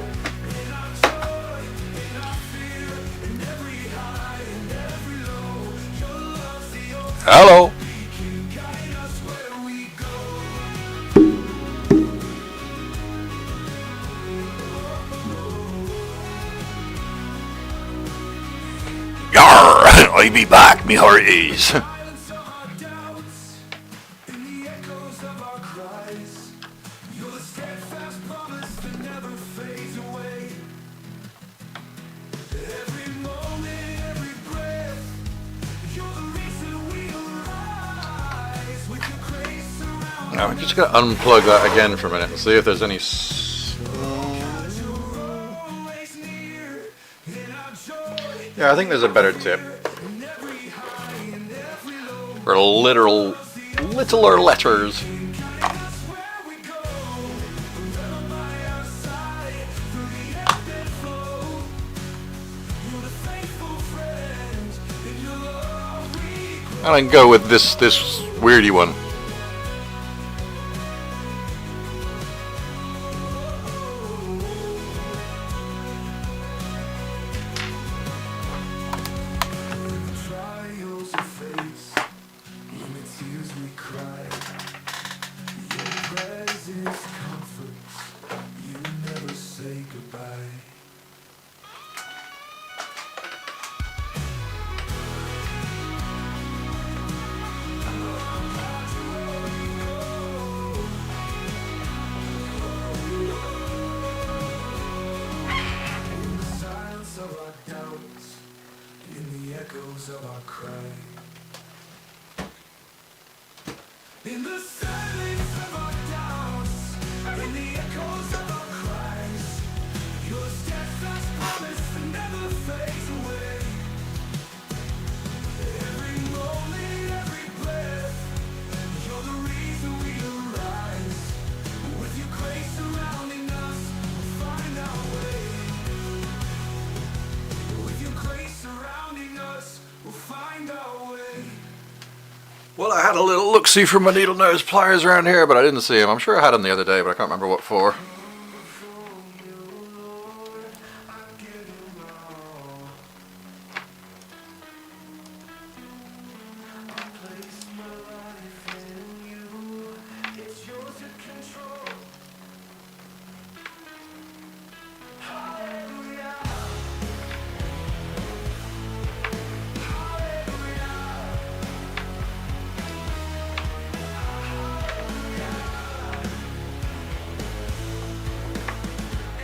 In our joy, in our fear, in every high, in every low. Your love's the only Hello. we can guide us where we go. Yarr! I be back, me hearties. Silence our doubts, in the echoes of our cries. You're the steadfast promise that never fades away. Every moment, every breath, you're the reason we arise. With your grace around Now I'm just gonna unplug that again for a minute and see if there's any. always near. In our joy, Yeah, I think there's a better tip. in every high, in every low. For littler letters. Guide us where we go. Forever by our side, through the ebb and flow. You're the faithful friend. In your love we grow. I can go with this weirdy one. Trials we face, in the tears we cry. Your presence comforts, you never say goodbye. In the silence of our doubts, in the echoes of our cry. In the silence of our doubts, in the echoes of our cries, your steadfast promise that never fades away. Every moment, every breath, you're the reason we arise. With your grace surrounding us, we'll find our way. With your grace surrounding us, we'll find our way. Well, I had a little look-see for my needle nose pliers around here, but I didn't see them. I'm sure I had them the other day, but I can't remember what for. It's yours to control.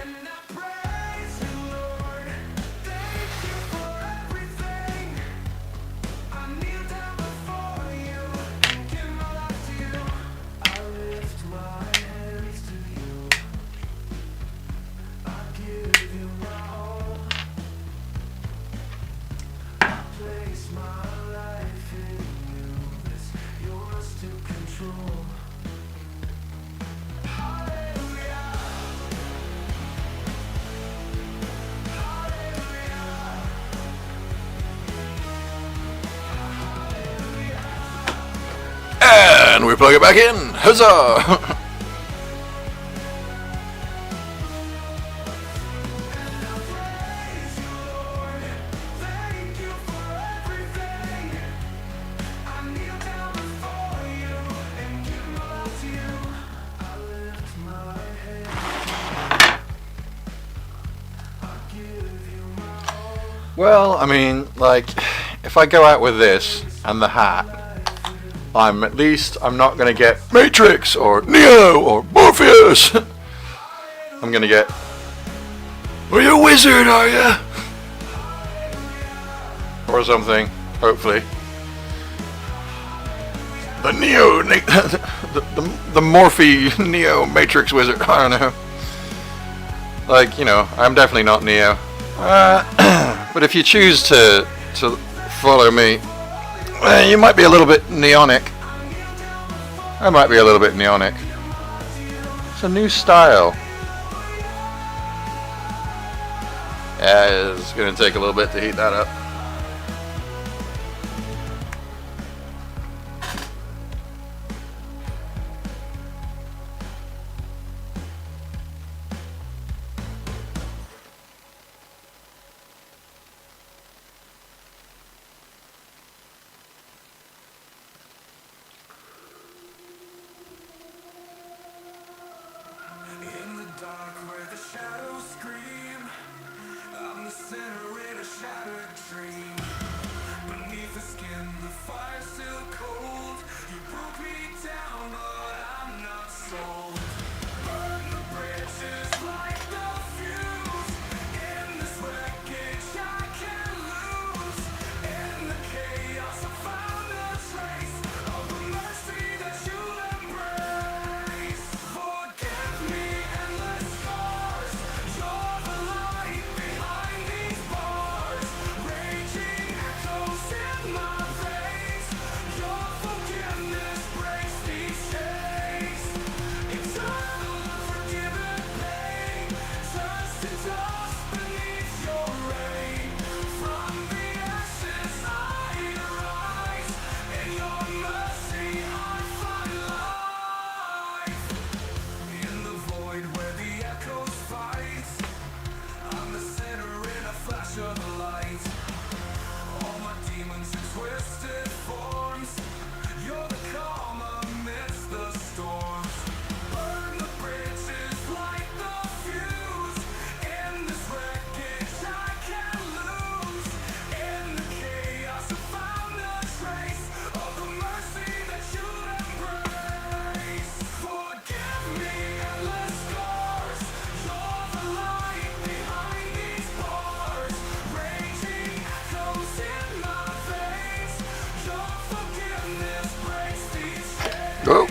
And I praise you, Lord. Thank you for everything. I kneel down before you, give my life to you. I lift my hands to you. I give you my all. I place my life in you. It's yours to control. And we plug it back in. Huzzah! Thank you for everything. I kneel down before you and give my life to you. I lift my hand. I give you my all. Well, I mean, like, if I go out with this and the hat, I'm not going to get Matrix or Neo or Morpheus. I'm going to get, are you a wizard, are you? Or something, hopefully. The Neo, the Morphe Neo Matrix wizard, I don't know. Like, you know, I'm definitely not Neo. But if you choose to follow me, you might be a little bit neonic. I might be a little bit neonic. It's a new style. Yeah, it's going to take a little bit to heat that up. Oh.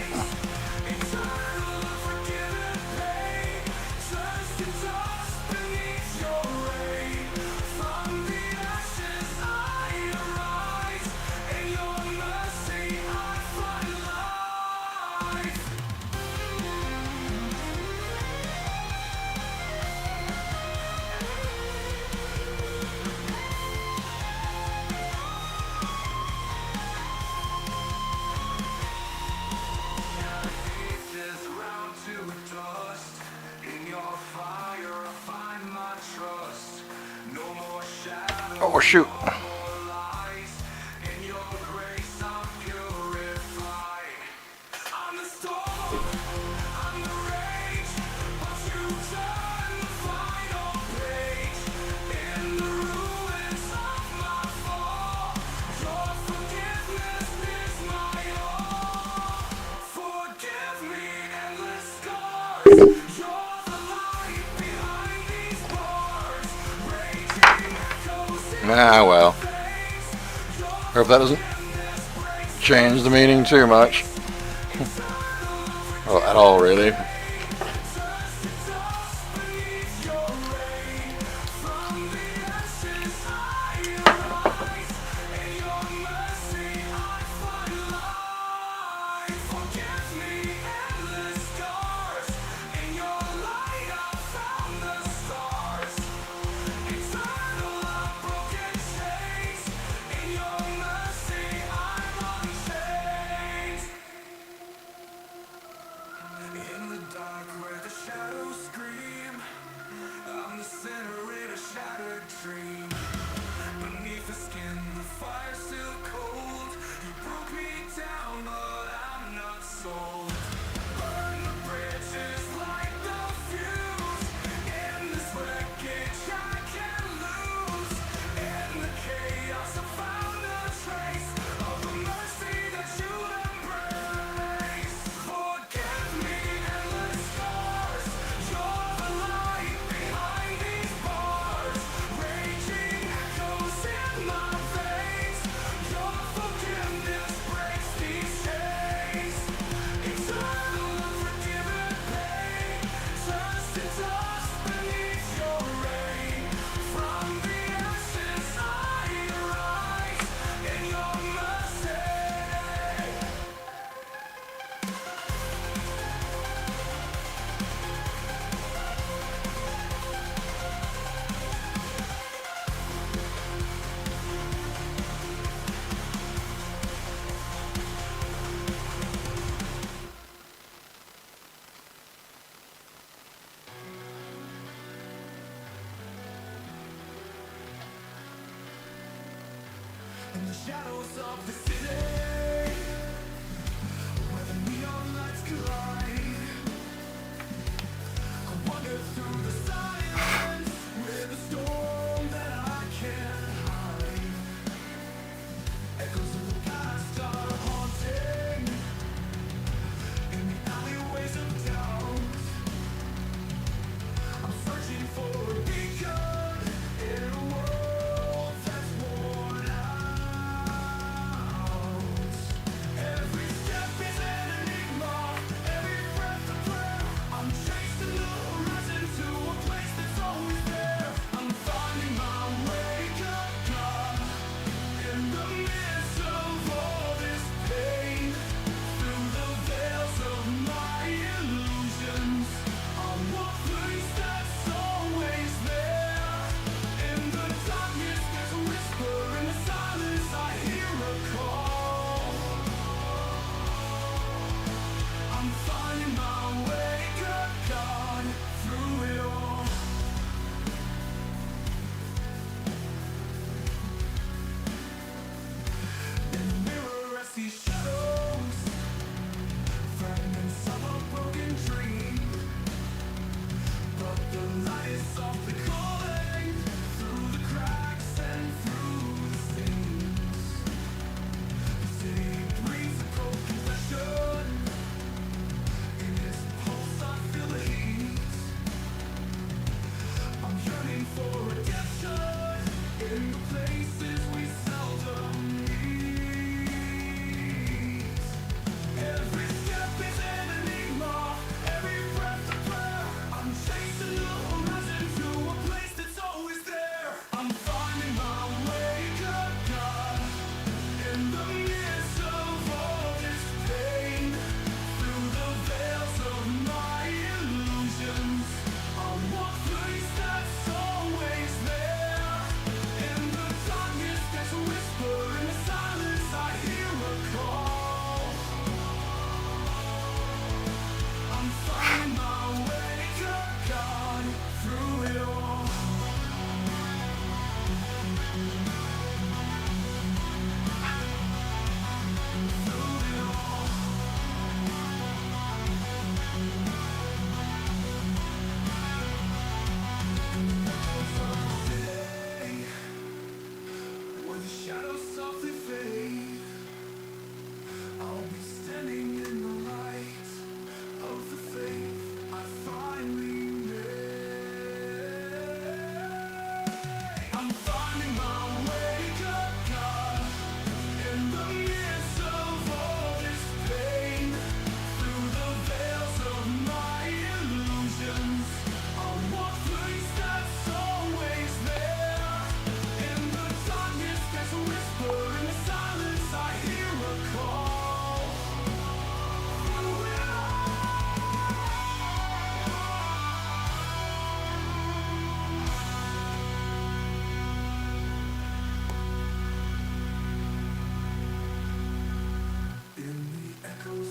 Oh shoot. Ah, well. Hope that doesn't change the meaning too much. Well, at all, really. In the shadows of the city, where the neon lights collide, I wander through the silence with a storm that I can't hide. Echoes of the past are haunting in the alleyways of doubt. I'm searching for a beacon in a world that's worn out.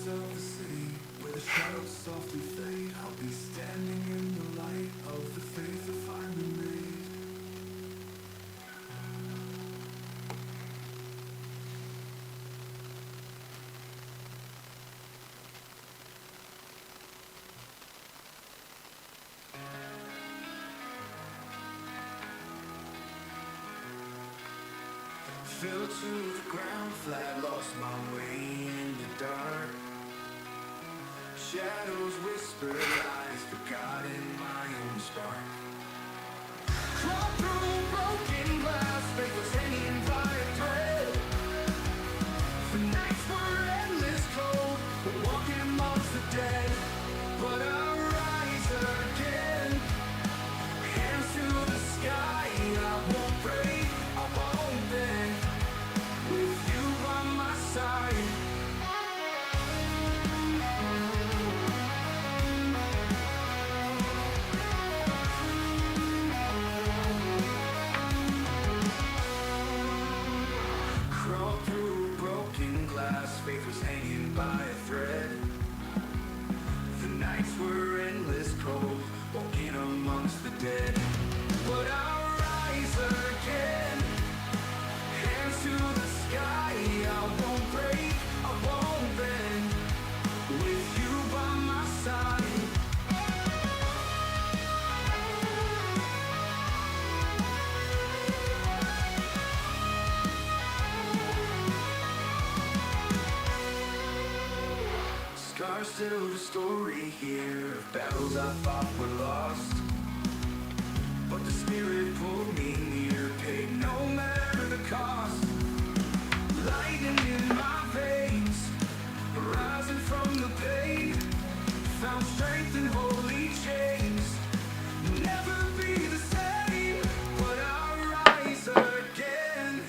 corners of the city where the shadows softly fade, I'll be standing in the light of the faith I finally made. Fell to the ground flat, lost my way in the dark. Shadows whisper lies, forgotten my own spark. Crawled through broken glass, faith was hanging by a thread. The nights were endless cold, walking amongst the dead. But I rise again, hands to the sky. I won't break, I won't bend. With you by my side. Crawl through broken glass, faith was hanging by a thread. The nights were endless cold, walking amongst the dead. But I'll rise again, hands to the sky. I won't break, I won't bend. With you by my side. Scars tell the story here of battles I thought were lost. But the spirit pulled me near, paid no matter the cost. Lightning in my veins, rising from the pain. Found strength in holy chains. Never be the same, but I'll rise again.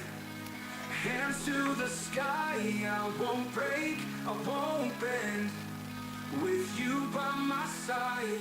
Hands to the sky, I won't break, I won't bend. With you by my side.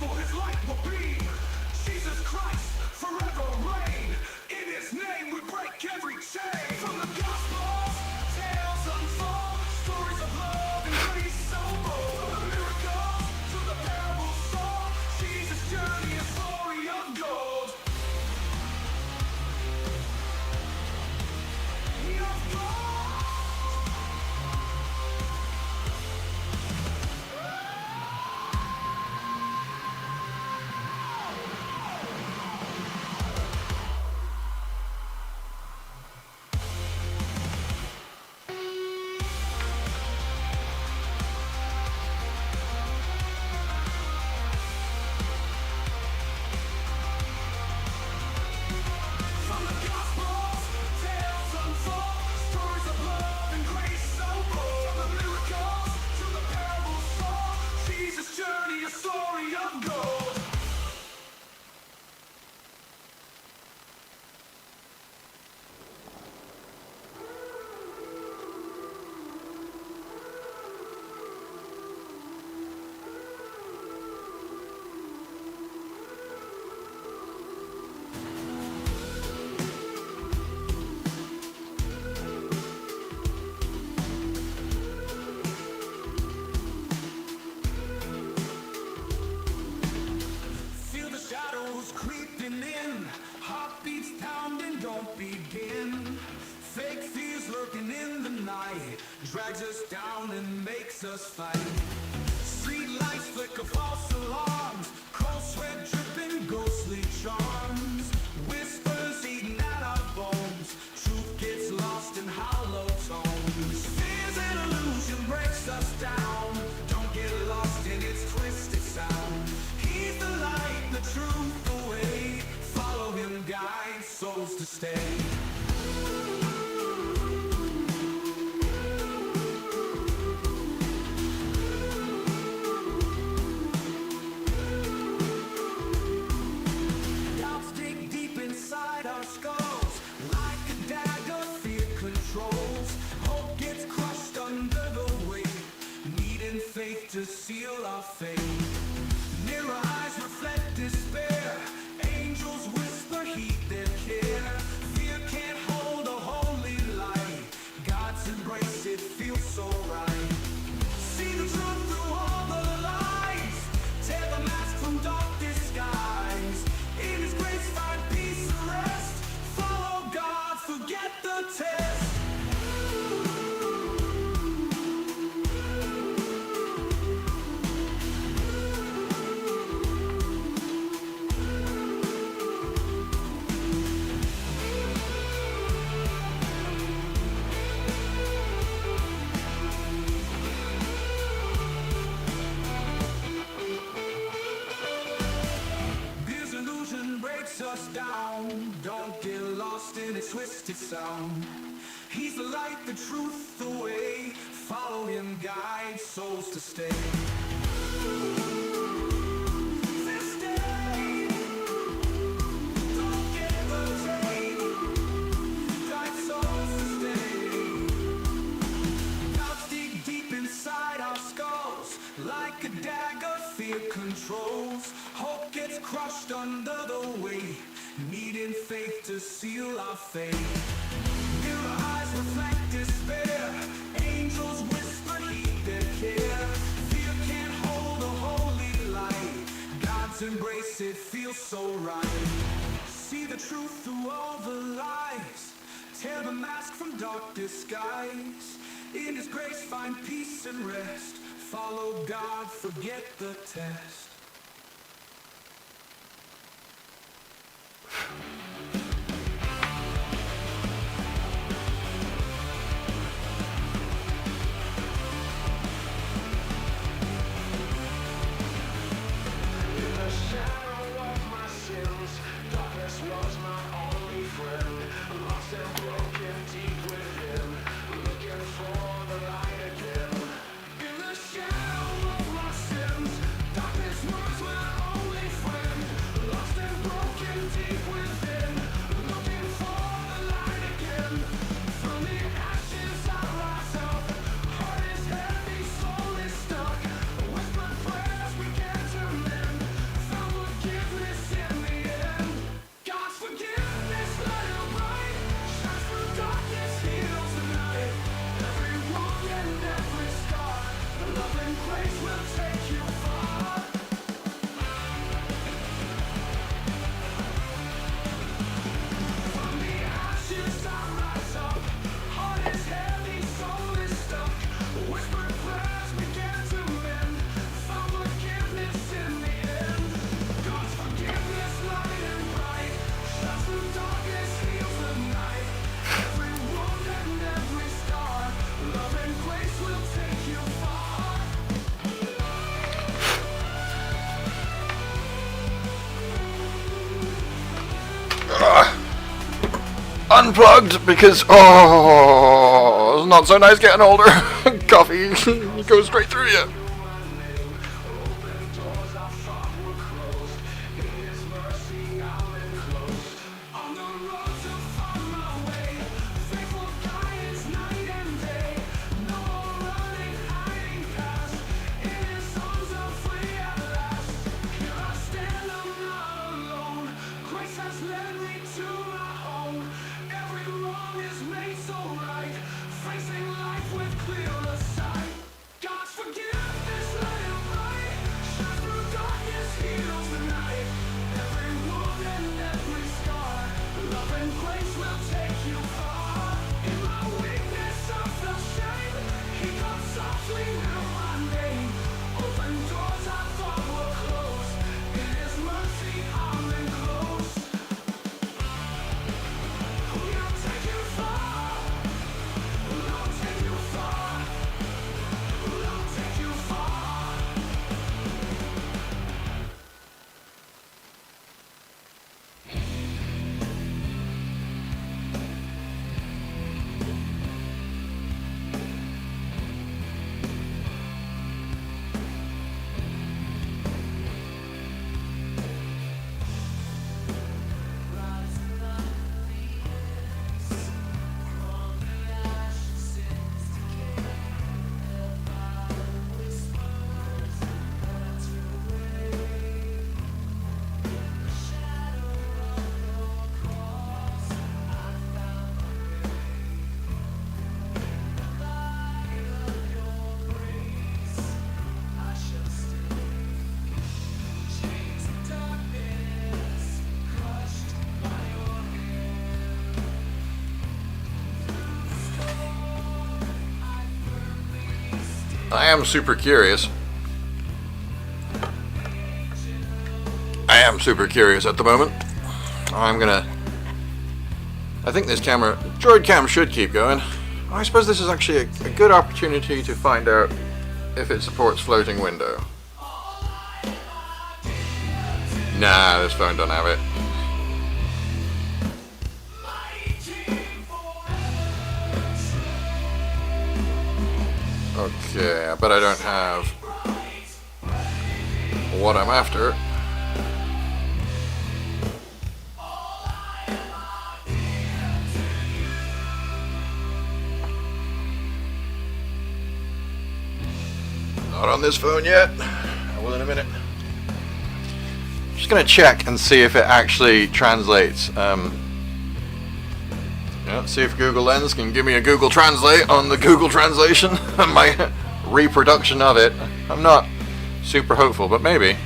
for his light will be. Jesus Christ, forever reign. In his name we break every chain. From the Gospels, tales unfold, stories of love and grace so bold. From the miracles to the parables told, Jesus' journey is story of gold. Of gold. From the Gospels, tales unfold, stories of love and grace so bold. From the miracles to the parables told, Jesus' journey, a story of gold. Feel the shadows creeping in, heartbeats pounding, don't begin. Fake fears lurking in the night, drags us down and makes us fight. Street lights flicker false alarms, cold sweat dripping ghostly charms. Whispers eating at our bones, truth gets lost in hollow tones. Fears and illusion breaks us down, don't get lost in its twisted sound. He's the light, the truth, the way. Follow him, guide souls to stay. Doubts dig deep inside our skulls, like a dagger, fear controls. Hope gets crushed under the weight, needing faith to seal our fate. Mirror eyes reflect despair, angels whisper, heed their care. Fear can't hold a holy light, God's embrace, it feels so right. See the truth through all the lies, tear the mask from dark disguise. In his grace find peace and rest, follow God, forget the test. Disillusion breaks us down, don't get lost in its twisted sound. He's the light, the truth, the way. Follow him, guide souls to stay. This day, don't get hesitate. Guide souls to stay. Doubts dig deep inside our skulls, like a dagger, fear controls. Hope gets crushed under the weight, needing faith to seal our fate. Mirror eyes reflect despair, angels whisper, heed their care. Fear can't hold a holy light, God's embrace, it feels so right. See the truth through all the lies, tear the mask from dark disguise. In his grace find peace and rest, follow God, forget the test. For the light again. In the shadow of my sins, darkness unplugged because, oh, it's not so nice getting older. Coffee goes straight through you. I am super curious. I am super curious at the moment. I think this camera, Droid Cam, should keep going. I suppose this is actually a good opportunity to find out if it supports floating window. Nah, this phone don't have it. Okay, I bet I don't have what I'm after. Not on this phone yet. I will in a minute. Just gonna check and see if it actually translates. Yeah, see if Google Lens can give me a Google Translate on the Google translation and my reproduction of it. I'm not super hopeful, but maybe.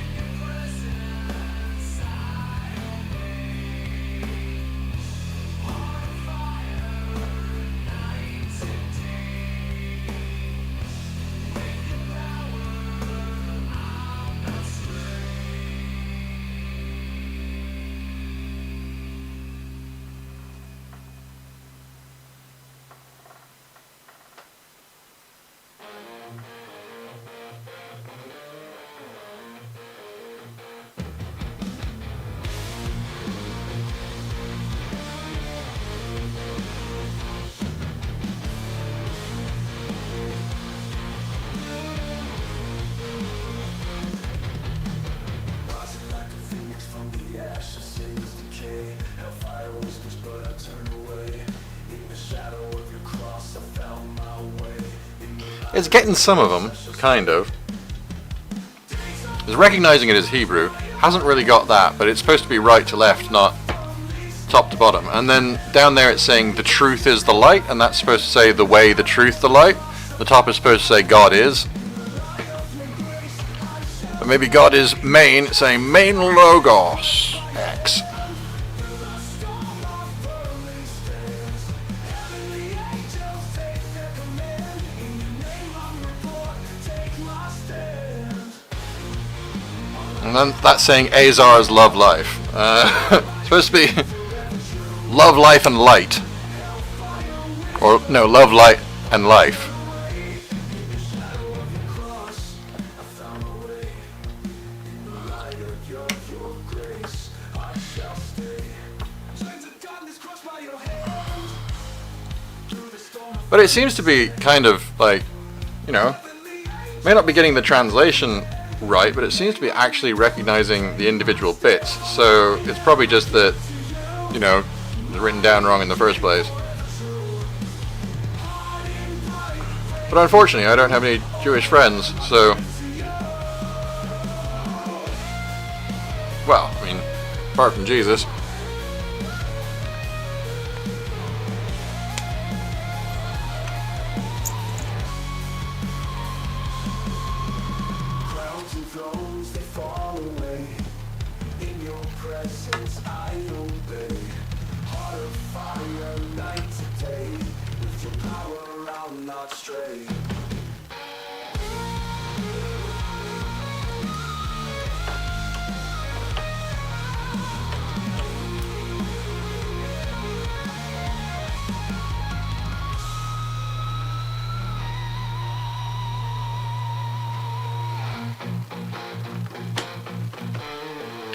It's getting some of them, kind of. It's recognizing it as Hebrew. Hasn't really got that, but it's supposed to be right to left, not top to bottom. And then down there it's saying the truth is the light, and that's supposed to say the way, the truth, the light. The top is supposed to say God is. But maybe God is main, saying main logos X. And then that's saying Azar's love life. Supposed to be love, life, and light. Or, no, love, light, and life. But it seems to be kind of like, you know, may not be getting the translation right, but it seems to be actually recognizing the individual bits. So it's probably just that, you know, it's written down wrong in the first place. But unfortunately, I don't have any Jewish friends, so... Well, I mean, apart from Jesus. Crowns and thrones, they fall away. In your presence, I obey. Heart of fire, night to day. With your power, I'll not stray.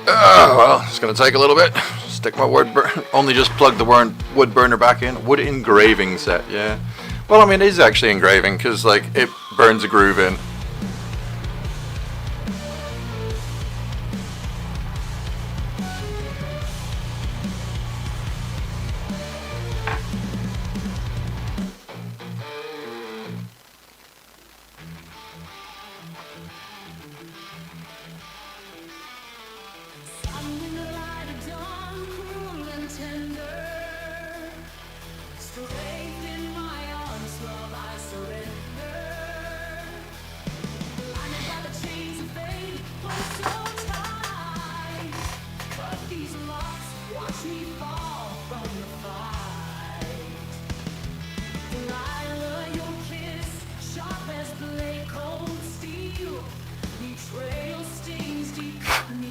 Well, it's gonna take a little bit. Stick my only just plug the wood burner back in. Wood engraving set, yeah. Well, I mean, it is actually engraving because like it burns a groove in.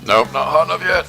Nope, not hot enough yet.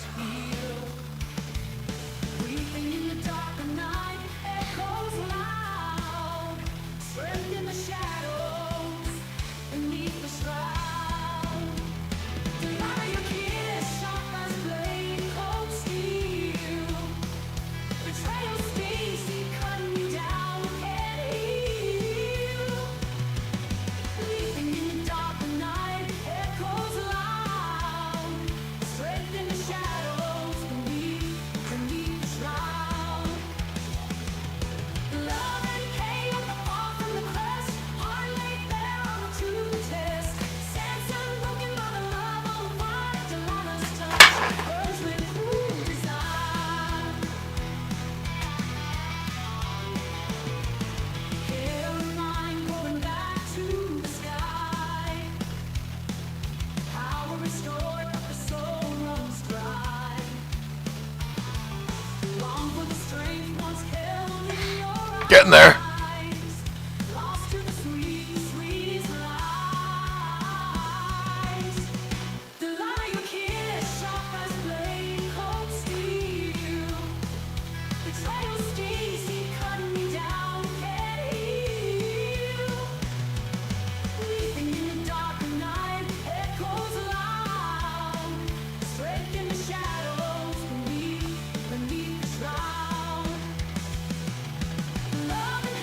Getting there. Love and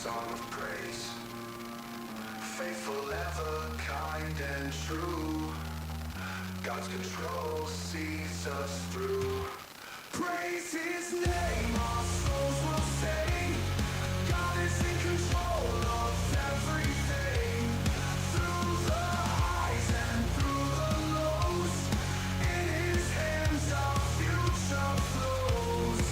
song of praise. Faithful, ever, kind and true. God's control sees us through. Praise His name, our souls will sing. God is in control of everything. Through the highs and through the lows, in His hands our future flows.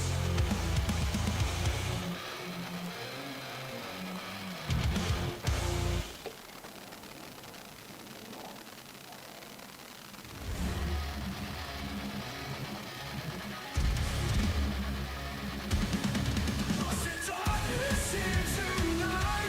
Darkness into light.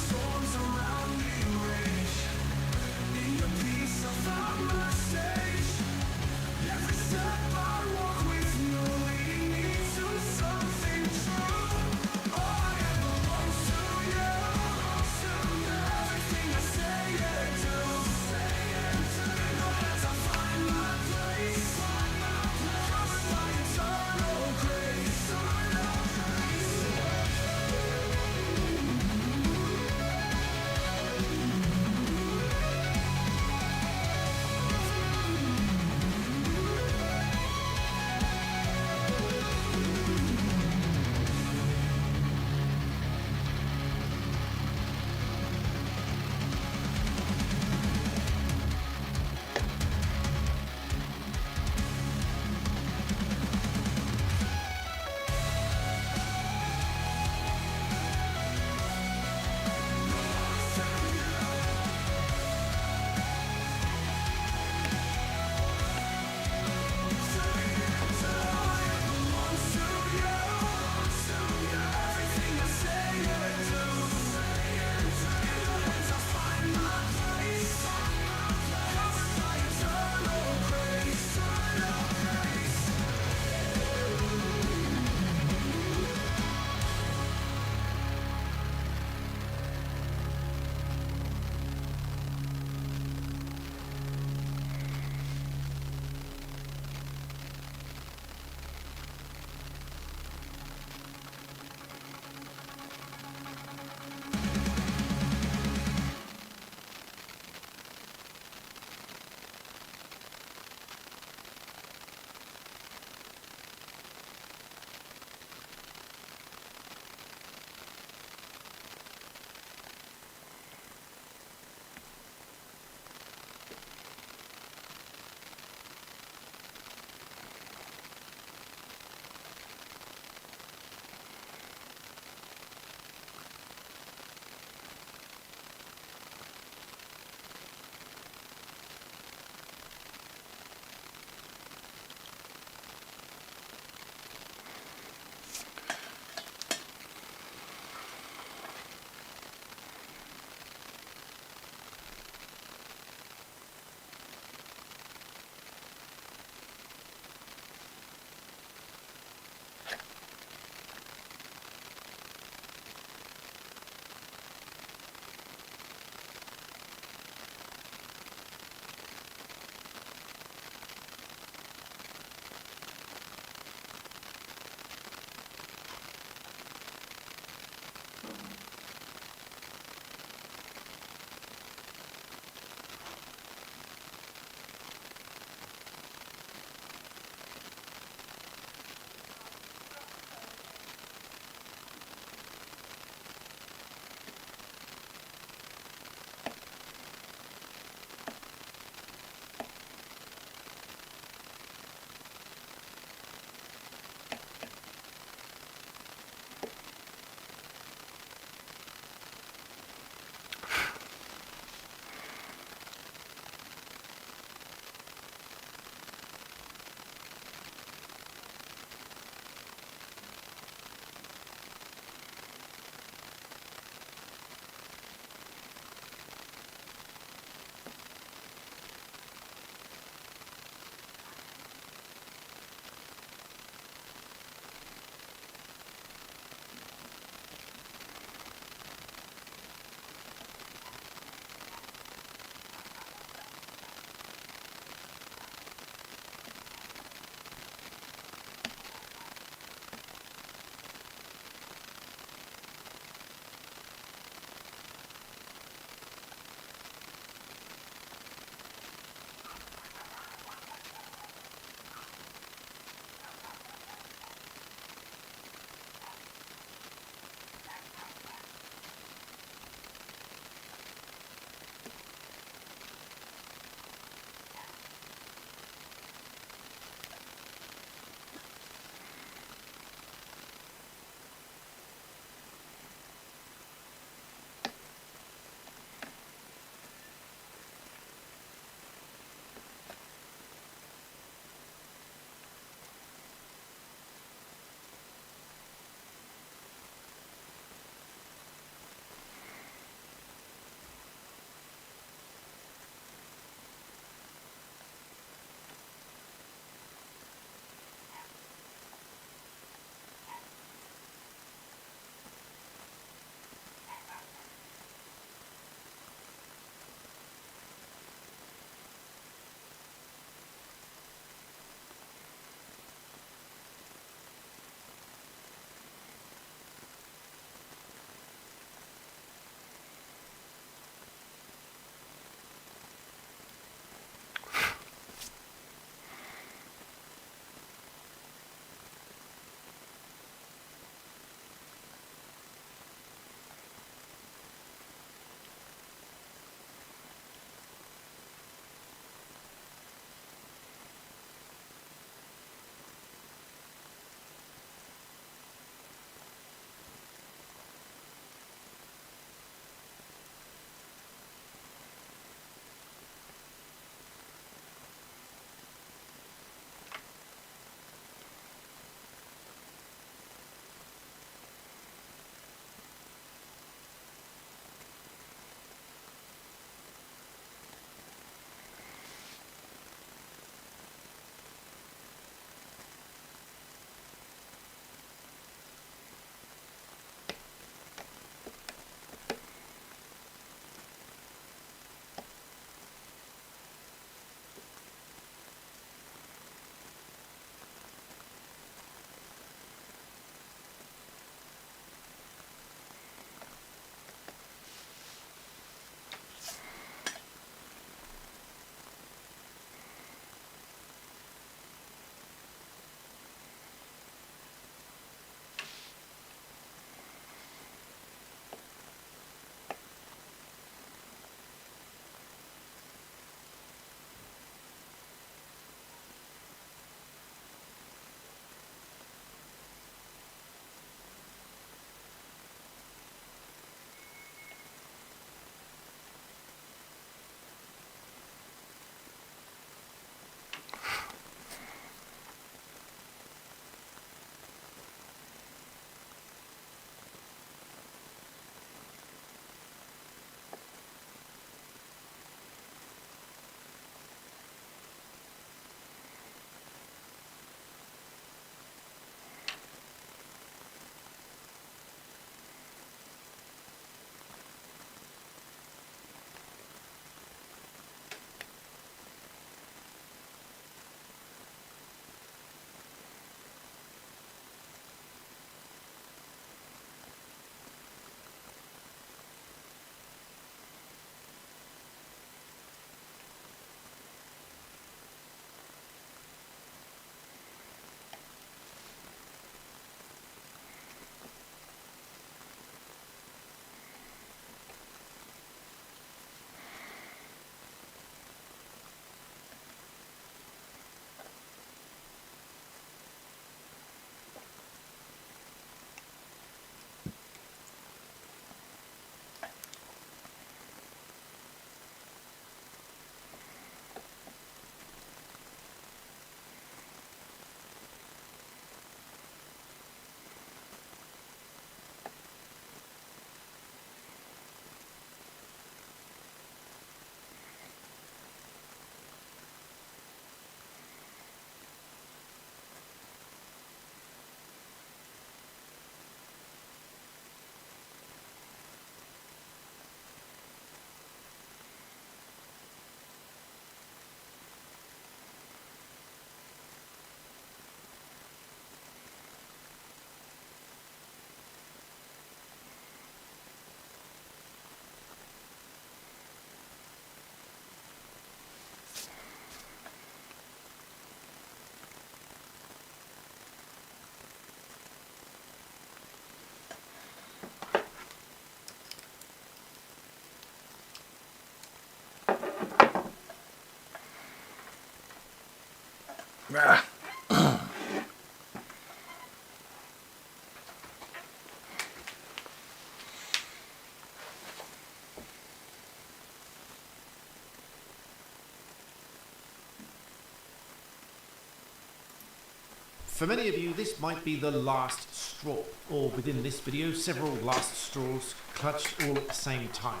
For many of you, this might be the last straw, or within this video, several last straws clutched all at the same time.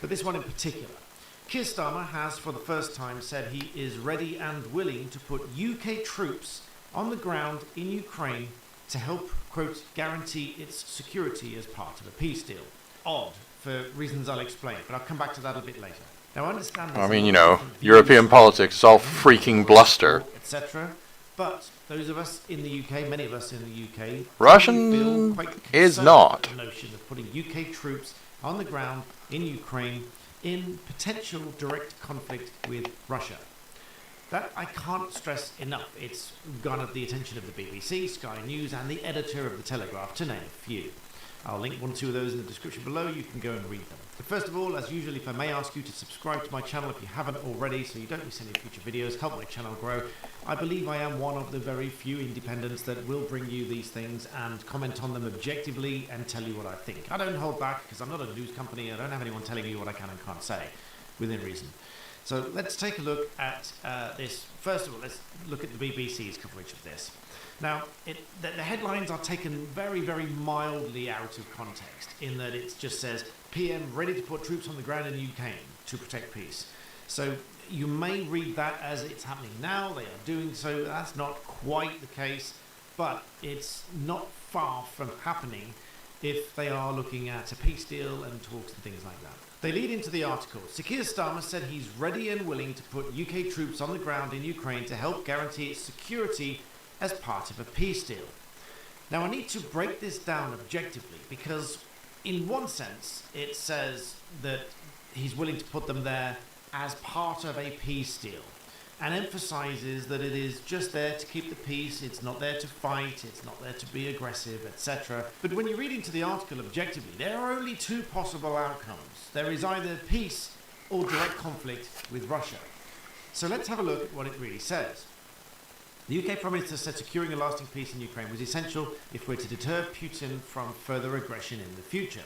But this one in particular. Keir Starmer has, for the first time, said he is ready and willing to put UK troops on the ground in Ukraine to help, quote, guarantee its security as part of a peace deal. Odd, for reasons I'll explain, but I'll come back to that a bit later. Now, I understand... I mean, you know, European politics is all freaking bluster. Etc. But those of us in the UK, many of us in the UK... Russian is not. ...the notion of putting UK troops on the ground in Ukraine in potential direct conflict with Russia. That I can't stress enough. It's garnered the attention of the BBC, Sky News, and the editor of The Telegraph, to name a few. I'll link one or two of those in the description below. You can go and read them. But first of all, as usual, if I may ask you to subscribe to my channel if you haven't already, so you don't miss any future videos, help my channel grow. I believe I am one of the very few independents that will bring you these things and comment on them objectively and tell you what I think. I don't hold back because I'm not a news company. I don't have anyone telling me what I can and can't say, within reason. So let's take a look at this. First of all, let's look at the BBC's coverage of this. Now, the headlines are taken very, very mildly out of context in that it just says, PM ready to put troops on the ground in Ukraine to protect peace. So you may read that as it's happening now, they are doing so. That's not quite the case, but it's not far from happening if they are looking at a peace deal and talks and things like that. They lead into the article. Sir Keir Starmer said he's ready and willing to put UK troops on the ground in Ukraine to help guarantee its security as part of a peace deal. Now I need to break this down objectively because in one sense it says that he's willing to put them there as part of a peace deal and emphasizes that it is just there to keep the peace, it's not there to fight, it's not there to be aggressive, etc. But when you read into the article objectively, there are only two possible outcomes. There is either peace or direct conflict with Russia. So let's have a look at what it really says. The UK Prime Minister said securing a lasting peace in Ukraine was essential if we're to deter Putin from further aggression in the future.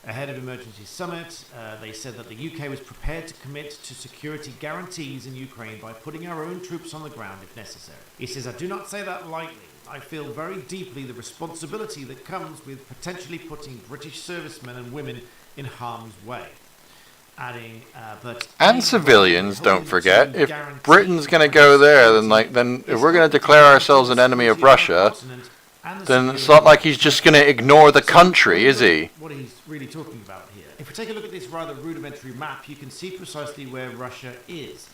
Ahead of emergency summit, they said that the UK was prepared to commit to security guarantees in Ukraine by putting our own troops on the ground if necessary. He says, I do not say that lightly. I feel very deeply the responsibility that comes with potentially putting British servicemen and women in harm's way. Adding, and civilians, don't forget. If Britain's going to go there, then if we're going to declare ourselves an enemy of Russia, then it's not like he's just going to ignore the country, is he? What he's really talking about here. If we take a look at this rather rudimentary map, you can see precisely where Russia is.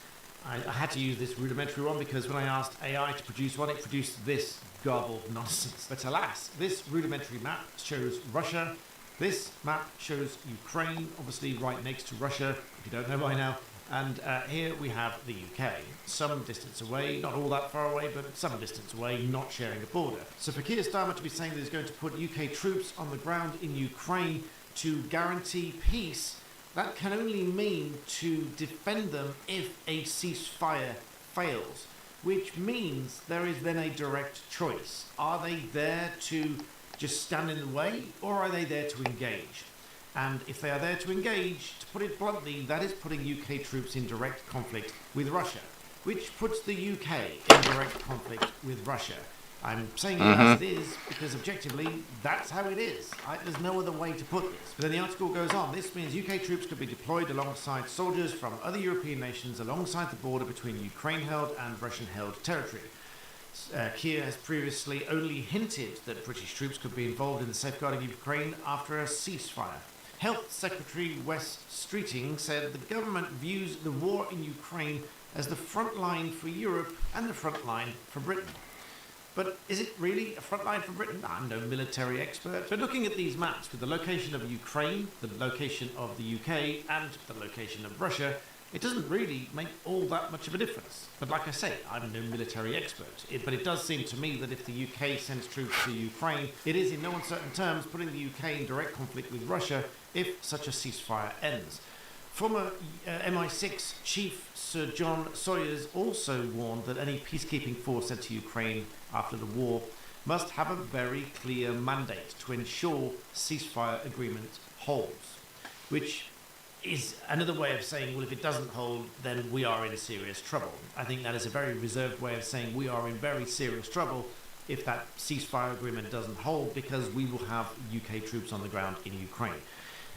I had to use this rudimentary one because when I asked AI to produce one, it produced this garbled nonsense. But alas, this rudimentary map shows Russia. This map shows Ukraine, obviously right next to Russia, if you don't know by now. And here we have the UK, some distance away, not all that far away, but some distance away, not sharing a border. So for Keir Starmer to be saying that he's going to put UK troops on the ground in Ukraine to guarantee peace, that can only mean to defend them if a ceasefire fails, which means there is then a direct choice. Are they there to just stand in the way, or are they there to engage? And if they are there to engage, to put it bluntly, that is putting UK troops in direct conflict with Russia, which puts the UK in direct conflict with Russia. I'm saying it as it is because objectively, that's how it is. There's no other way to put this. But then the article goes on. This means UK troops could be deployed alongside soldiers from other European nations alongside the border between Ukraine-held and Russian-held territory. Keir has previously only hinted that British troops could be involved in the safeguarding of Ukraine after a ceasefire. Health Secretary Wes Streeting said the government views the war in Ukraine as the front line for Europe and the front line for Britain. But is it really a front line for Britain? I'm no military expert. But looking at these maps with the location of Ukraine, the location of the UK, and the location of Russia, it doesn't really make all that much of a difference. But like I say, I'm no military expert. But it does seem to me that if the UK sends troops to Ukraine, it is in no uncertain terms putting the UK in direct conflict with Russia if such a ceasefire ends. Former MI6 Chief Sir John Sawyers also warned that any peacekeeping force sent to Ukraine after the war must have a very clear mandate to ensure ceasefire agreement holds, which is another way of saying, well, if it doesn't hold, then we are in serious trouble. I think that is a very reserved way of saying we are in very serious trouble if that ceasefire agreement doesn't hold, because we will have UK troops on the ground in Ukraine.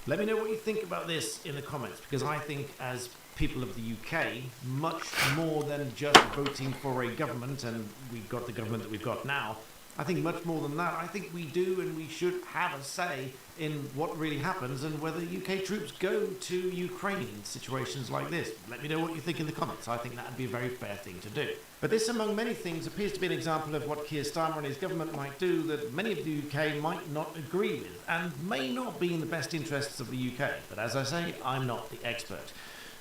Let me know what you think about this in the comments, because I think as people of the UK, much more than just voting for a government, and we've got the government that we've got now, I think much more than that, I think we do and we should have a say in what really happens and whether UK troops go to Ukraine in situations like this. Let me know what you think in the comments. I think that would be a very fair thing to do. But this, among many things, appears to be an example of what Keir Starmer and his government might do that many of the UK might not agree with and may not be in the best interests of the UK. But as I say, I'm not the expert.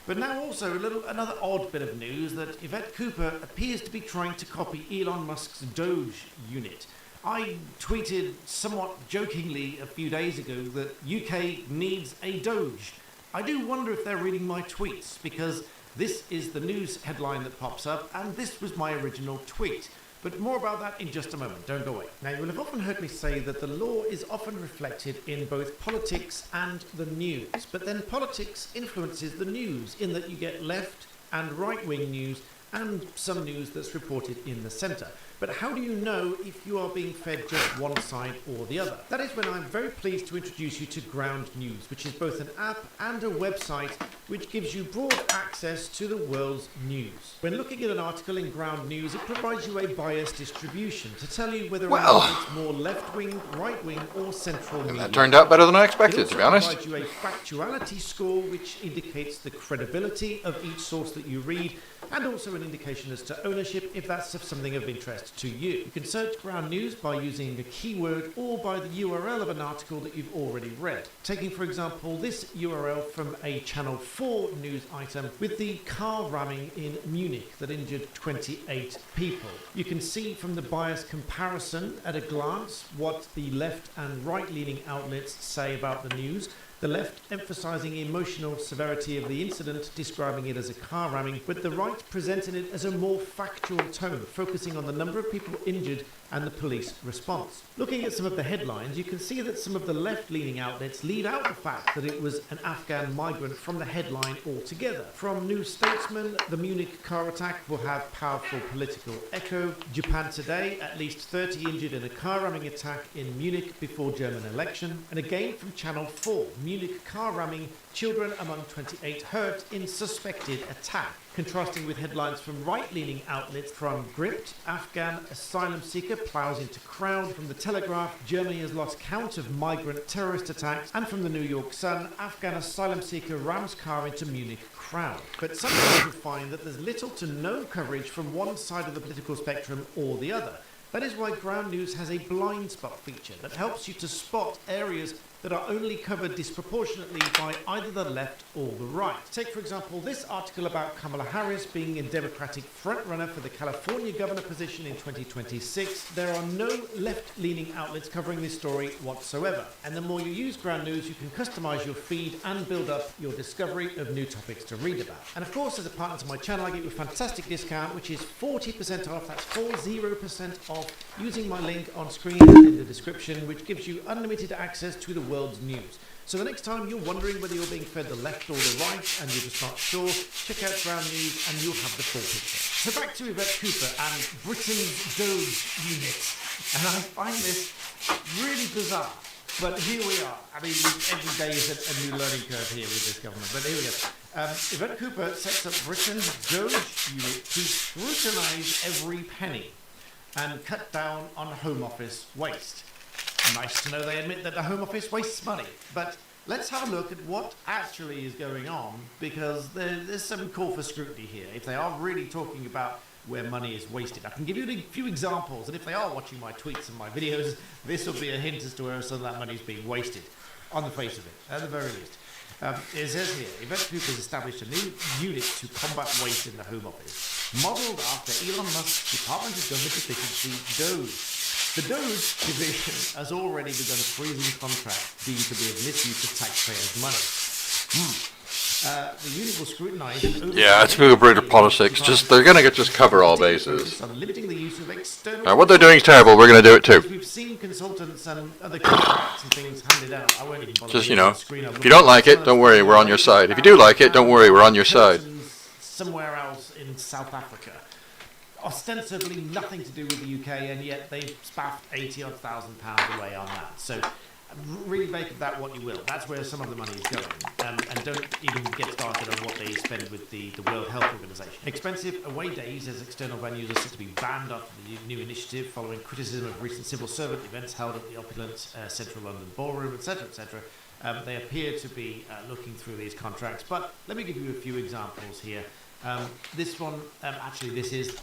But now also another odd bit of news that Yvette Cooper appears to be trying to copy Elon Musk's Doge unit. I tweeted somewhat jokingly a few days ago that UK needs a Doge. I do wonder if they're reading my tweets, because this is the news headline that pops up and this was my original tweet. But more about that in just a moment. Don't go away. Now, you will have often heard me say that the law is often reflected in both politics and the news. But then politics influences the news in that you get left and right-wing news and some news that's reported in the centre. But how do you know if you are being fed just one side or the other? That is when I'm very pleased to introduce you to Ground News, which is both an app and a website which gives you broad access to the world's news. When looking at an article in Ground News, it provides you a biased distribution to tell you whether or not it's more left-wing, right-wing or central media. That turned out better than I expected, to be honest. It also provides you a factuality score which indicates the credibility of each source that you read, and also an indication as to ownership if that's of something of interest to you. You can search Ground News by using a keyword or by the URL of an article that you've already read. Taking, for example, this URL from a Channel 4 news item with the car ramming in Munich that injured 28 people. You can see from the bias comparison at a glance what the left and right-leaning outlets say about the news. The left emphasising emotional severity of the incident, describing it as a car ramming, but the right presenting it as a more factual tone, focusing on the number of people injured and the police response. Looking at some of the headlines, you can see that some of the left-leaning outlets leave out the fact that it was an Afghan migrant from the headline altogether. From New Statesman, the Munich car attack will have powerful political echo. Japan Today, at least 30 injured in a car ramming attack in Munich before German election. And again from Channel 4, Munich car ramming, children among 28 hurt in suspected attack. Contrasting with headlines from right-leaning outlets from Gripped, Afghan asylum seeker plows into crowd. From the Telegraph, Germany has lost count of migrant terrorist attacks. And from the New York Sun, Afghan asylum seeker rams car into Munich crowd. But sometimes you find that there's little to no coverage from one side of the political spectrum or the other. That is why Ground News has a blind spot feature that helps you to spot areas that are only covered disproportionately by either the left or the right. Take, for example, this article about Kamala Harris being a Democratic frontrunner for the California governor position in 2026. There are no left-leaning outlets covering this story whatsoever. And the more you use Ground News, you can customize your feed and build up your discovery of new topics to read about. And of course, as a partner to my channel, I get you a fantastic discount, which is 40% off. That's 40% off using my link on screen and in the description, which gives you unlimited access to the world's news. So the next time you're wondering whether you're being fed the left or the right and you're just not sure, check out Ground News and you'll have the full picture. So back to Yvette Cooper and Britain's Doge unit. And I find this really bizarre. But here we are. I mean, every day is a new learning curve here with this government. But here we go. Yvette Cooper sets up Britain's Doge unit to scrutinise every penny and cut down on Home Office waste. Nice to know they admit that the Home Office wastes money. But let's have a look at what actually is going on, because there's some call for scrutiny here. If they are really talking about where money is wasted, I can give you a few examples, and if they are watching my tweets and my videos, this will be a hint as to where some of that money is being wasted, on the face of it, at the very least. It says here, Yvette Cooper has established a new unit to combat waste in the Home Office, modelled after Elon Musk's Department of Government Efficiency, DOGE. The DOGE division has already begun freezing contracts deemed to be of misuse of taxpayers' money. The unit will scrutinise. Yeah, it's people British politics. They're going to just cover all bases. Limiting the use of external. What they're doing is terrible. We're going to do it too. We've seen consultants and other contracts and things handed out. I won't even bother. Just, if you don't like it, don't worry, we're on your side. If you do like it, don't worry, we're on your side. Somewhere else in South Africa. ostensibly nothing to do with the UK, and yet they've spaffed £80,000 away on that. So really make of that what you will. That's where some of the money is going. And don't even get started on what they spend with the World Health Organization. Expensive away days as external venues are set to be banned after the new initiative following criticism of recent civil servant events held at the opulent Central London Ballroom, etc., etc. They appear to be looking through these contracts. But let me give you a few examples here. This one, actually, this is...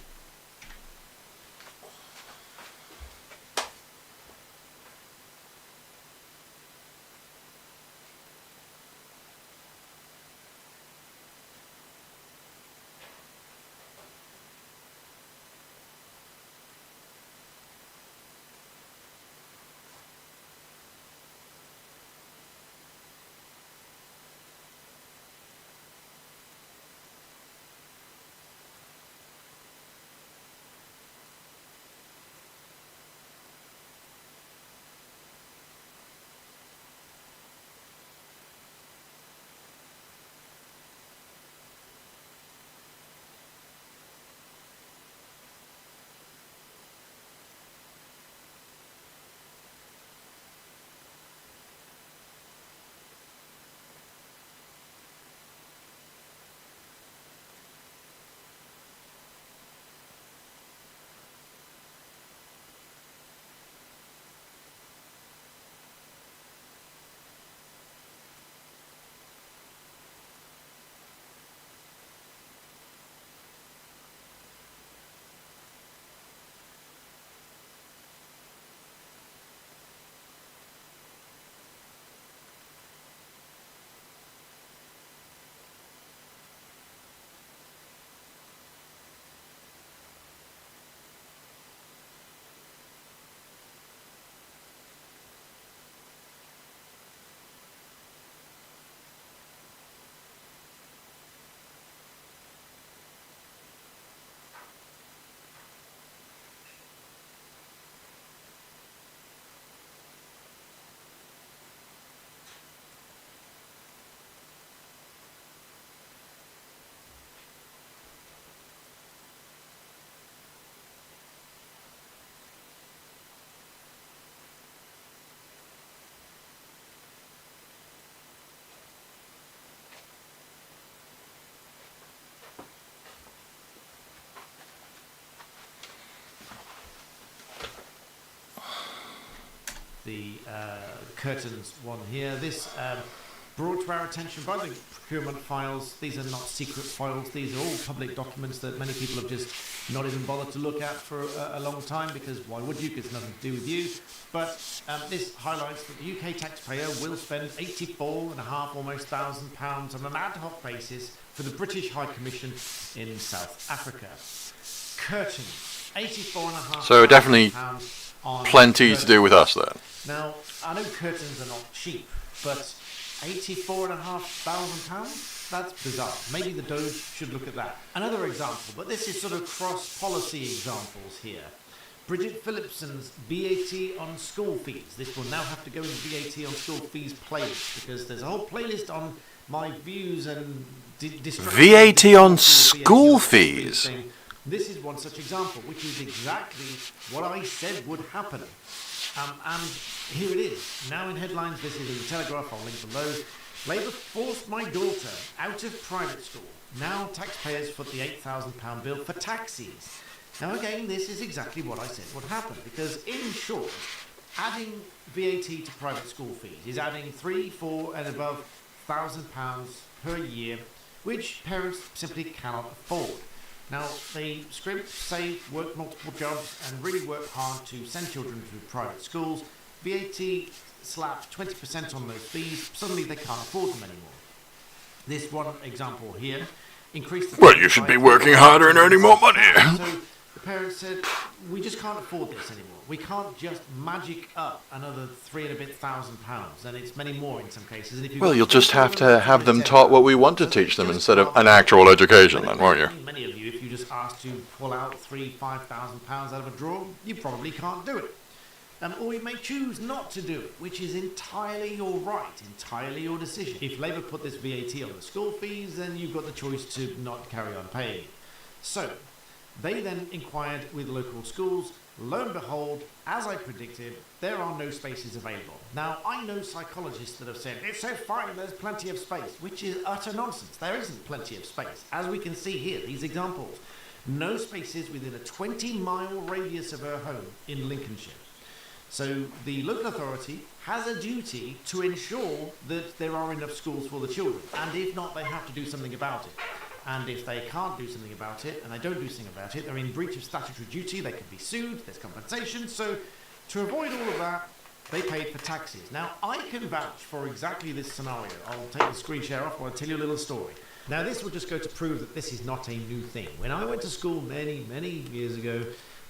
the curtains one here. This brought to our attention by the procurement files. These are not secret files. These are all public documents that many people have just not even bothered to look at for a long time, because why would you? Because it's nothing to do with you. But this highlights that the UK taxpayer will spend £84.5 almost £1,000 on an ad hoc basis for the British High Commission in South Africa. Curtains, £84.5. So definitely on plenty curtains. to do with us then. Now, I know curtains are not cheap, but £84.5 that's bizarre. Maybe the Doge should look at that. Another example, but this is sort of cross-policy examples here. Bridget Phillipson's VAT on school fees. This will now have to go in the VAT on school fees playlist, because there's a whole playlist on my views and VAT on school fees. This is one such example, which is exactly what I said would happen. And here it is. Now in headlines, this is in the Telegraph, I'll link below. Labour forced my daughter out of private school. Now taxpayers foot the £8,000 bill for taxis. Now again, this is exactly what I said would happen, because in short, adding VAT to private school fees is adding £3,000, £4,000 and above £1,000 per year, which parents simply cannot afford. Now, they scrimp, save, work multiple jobs, and really work hard to send children to private schools. VAT slap 20% on those fees. Suddenly, they can't afford them anymore. This one example here increased. Well, you should be working harder and earning more money. So the parents said, we just can't afford this anymore. We can't just magic up another £3,000 and a bit, and it's many more in some cases. And if Well, you'll just have to have them taught what we want to teach them instead of an actual education then, won't you? Many of you, if you just asked to pull out £3,000-5,000 out of a drawer, you probably can't do it. Or you may choose not to do it, which is entirely your right, entirely your decision. If Labour put this VAT on the school fees, then you've got the choice to not carry on paying it. So, They then inquired with local schools. Lo and behold, as I predicted, there are no spaces available. Now, I know psychologists that have said, it's so fine, there's plenty of space, which is utter nonsense. There isn't plenty of space. As we can see here, these examples, no spaces within a 20-mile radius of her home in Lincolnshire. So the local authority has a duty to ensure that there are enough schools for the children. And if not, they have to do something about it. And if they can't do something about it, and they don't do something about it, they're in breach of statutory duty, they could be sued, there's compensation. So to avoid all of that, they paid for taxis. Now, I can vouch for exactly this scenario. I'll take the screen share off, or I'll tell you a little story. Now, this will just go to prove that this is not a new thing. When I went to school many, many years ago,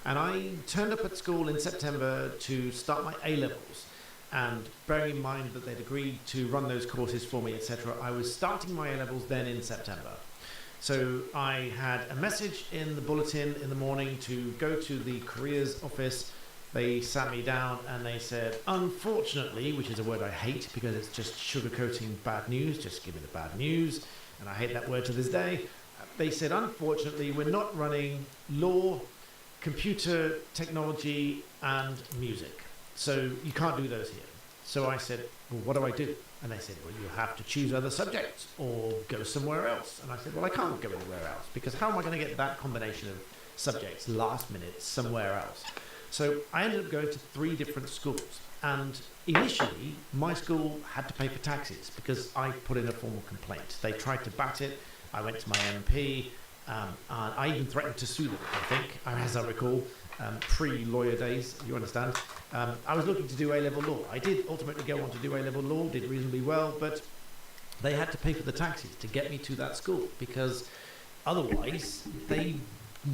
and I turned up at school in September to start my A-levels, and bearing in mind that they'd agreed to run those courses for me, etc., I was starting my A-levels then in September. So I had a message in the bulletin in the morning to go to the careers office. They sat me down and they said, unfortunately, which is a word I hate because it's just sugarcoating bad news, just give me the bad news, and I hate that word to this day. They said, unfortunately, we're not running law, computer technology, and music. So you can't do those here. So I said, well, what do I do? And they said, well, you have to choose other subjects or go somewhere else. And I said, well, I can't go anywhere else because how am I going to get that combination of subjects last minute somewhere else? So I ended up going to 3 different schools. And initially, my school had to pay for taxis because I put in a formal complaint. They tried to bat it. I went to my MP. And I even threatened to sue them, I think, as I recall, pre-lawyer days, you understand. I was looking to do A-level law. I did ultimately go on to do A-level law, did reasonably well, but they had to pay for the taxis to get me to that school because otherwise they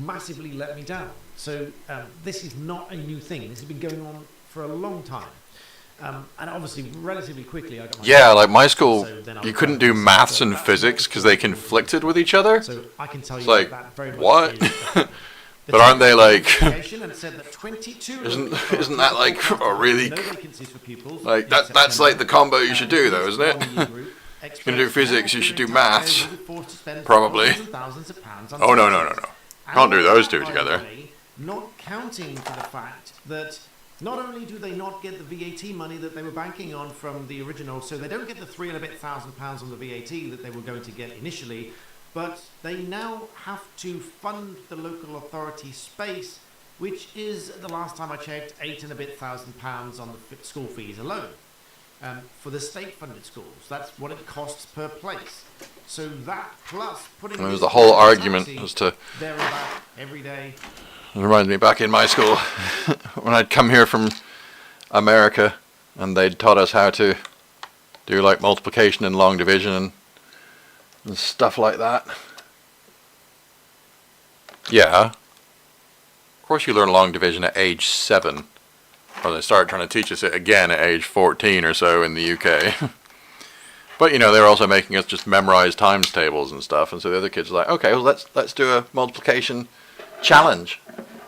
massively let me down. So this is not a new thing. This has been going on for a long time. And obviously, relatively quickly, I got my... Yeah, like my school, so you couldn't do maths and physics because they conflicted with each other. So I can tell you like, that very much what? is, But aren't they like... and said that 22 isn't that like a really... no vacancies for pupils Like, that's like the combo you should do though, isn't it? If you're going to do physics, you should do maths. Probably. Oh, no. Can't do those two together. Not counting for the fact that not only do they not get the VAT money that they were banking on from the original, so they don't get the £3,000 on the VAT that they were going to get initially, but they now have to fund the local authority space, which is, the last time I checked, £8,000 on the school fees alone. For the state-funded schools, that's what it costs per place. So that plus putting... There was the whole argument as to... there and back every day. It reminds me back in my school when I'd come here from America and they'd taught us how to do like multiplication and long division and stuff like that. Yeah. Of course you learn long division at age 7. Well, they started trying to teach us it again at age 14 or so in the UK. But you know, they're also making us just memorize times tables and stuff, and so the other kids are like, okay, well let's do a multiplication challenge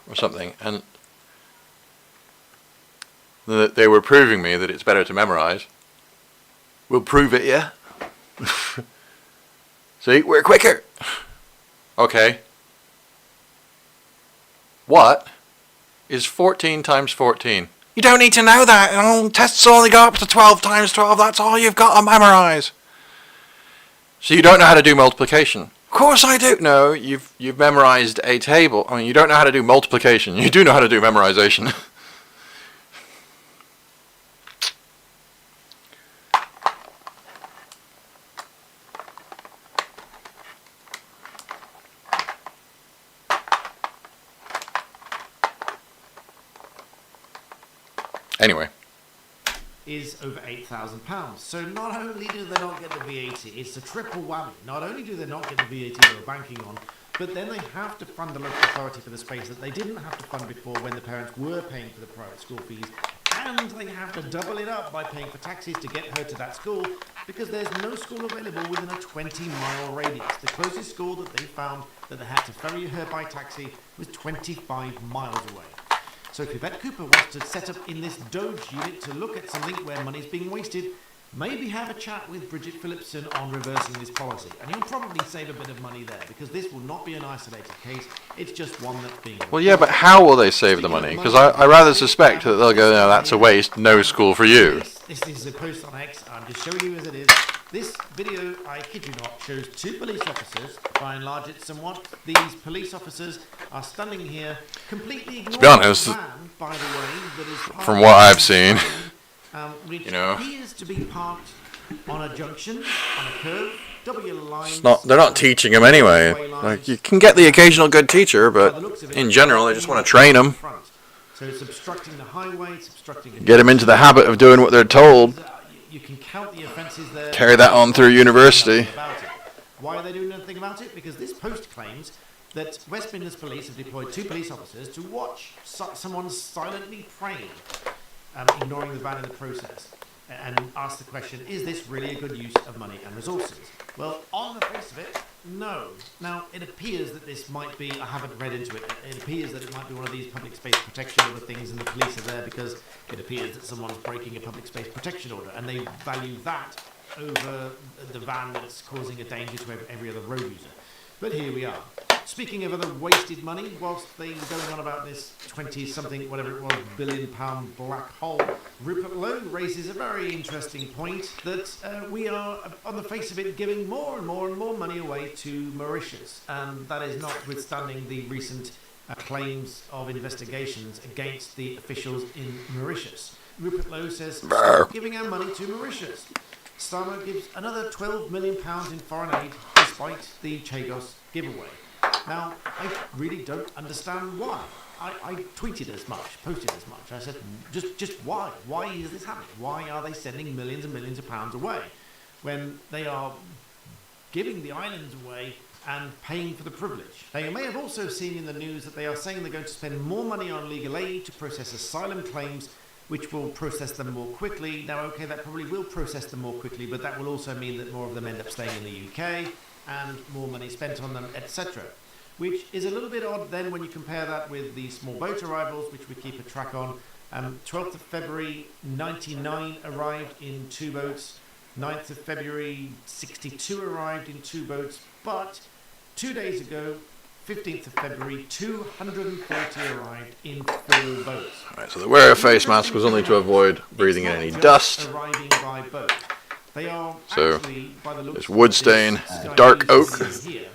or something, and they were proving me that it's better to memorize. We'll prove it, yeah? See, we're quicker. Okay. What is 14 times 14? You don't need to know that. Tests only go up to 12 times 12. That's all you've got to memorize. So you don't know how to do multiplication. Of course I do. No, you've memorized a table. I mean, you don't know how to do multiplication. You do know how to do memorization. Anyway. Is over £8,000. So not only do they not get the VAT, it's a triple whammy. Not only do they not get the VAT they were banking on, but then they have to fund the local authority for the space that they didn't have to fund before when the parents were paying for the private school fees, and they have to double it up by paying for taxis to get her to that school because there's no school available within a 20-mile radius. The closest school that they found that they had to ferry her by taxi was 25 miles away. So if Yvette Cooper wants to set up in this Doge unit to look at something where money is being wasted, maybe have a chat with Bridget Phillipson on reversing this policy, and you'll probably save a bit of money there, because this will not be an isolated case. It's just one that's being... Well, yeah, but how will they save the money? Because I rather suspect that they'll go, no, that's a waste, no school for you. This is a post on X. I'm just showing you as it is. This video, I kid you not, shows 2 police officers. By and large, it's somewhat. These police officers are standing here, completely ignoring be honest, the van, by the way, that is parked from what I've seen, which you know, appears to be parked on a junction, on a curve, double yellow lines. they're not teaching them anyway. Like, you can get the occasional good teacher, but in general, they just want to train them. So it's obstructing the highway, it's obstructing... Get them into the habit of doing what they're told. You can count the offences there. Carry that on through university. Why are they doing nothing about it? Because this post claims that West Midlands Police have deployed 2 police officers to watch someone silently praying, ignoring the ban in the process, and ask the question, is this really a good use of money and resources? Well, on the face of it, no. Now, it appears that this might be, I haven't read into it, it appears that it might be one of these public space protection order things, and the police are there because it appears that someone's breaking a public space protection order, and they value that over the van that's causing a danger to every other road user. But here we are. Speaking of other wasted money, whilst they're going on about this 20-something, whatever it was, billion-pound black hole, Rupert Lowe raises a very interesting point that we are, on the face of it, giving more and more and more money away to Mauritius. And that is notwithstanding the recent claims of investigations against the officials in Mauritius. Rupert Lowe says, stop giving our money to Mauritius. Starmer gives another £12 million in foreign aid despite the Chagos giveaway. Now, I really don't understand why. I tweeted as much, posted as much. I said, just why? Why is this happening? Why are they sending millions and millions of pounds away when they are giving the islands away and paying for the privilege? Now, you may have also seen in the news that they are saying they're going to spend more money on legal aid to process asylum claims, which will process them more quickly. Now, okay, that probably will process them more quickly, but that will also mean that more of them end up staying in the UK and more money spent on them, etc. Which is a little bit odd then when you compare that with the small boat arrivals, which we keep a track on. 12th of February, 99 arrived in 2 boats. 9th of February, 62 arrived in 2 boats. But 2 days ago, 15th of February, 240 arrived in 4 boats. Right, so the wear of face mask was only to avoid breathing in any dust. Arriving by boat. They are so actually, by the looks there's wood stain, dark oak. Here,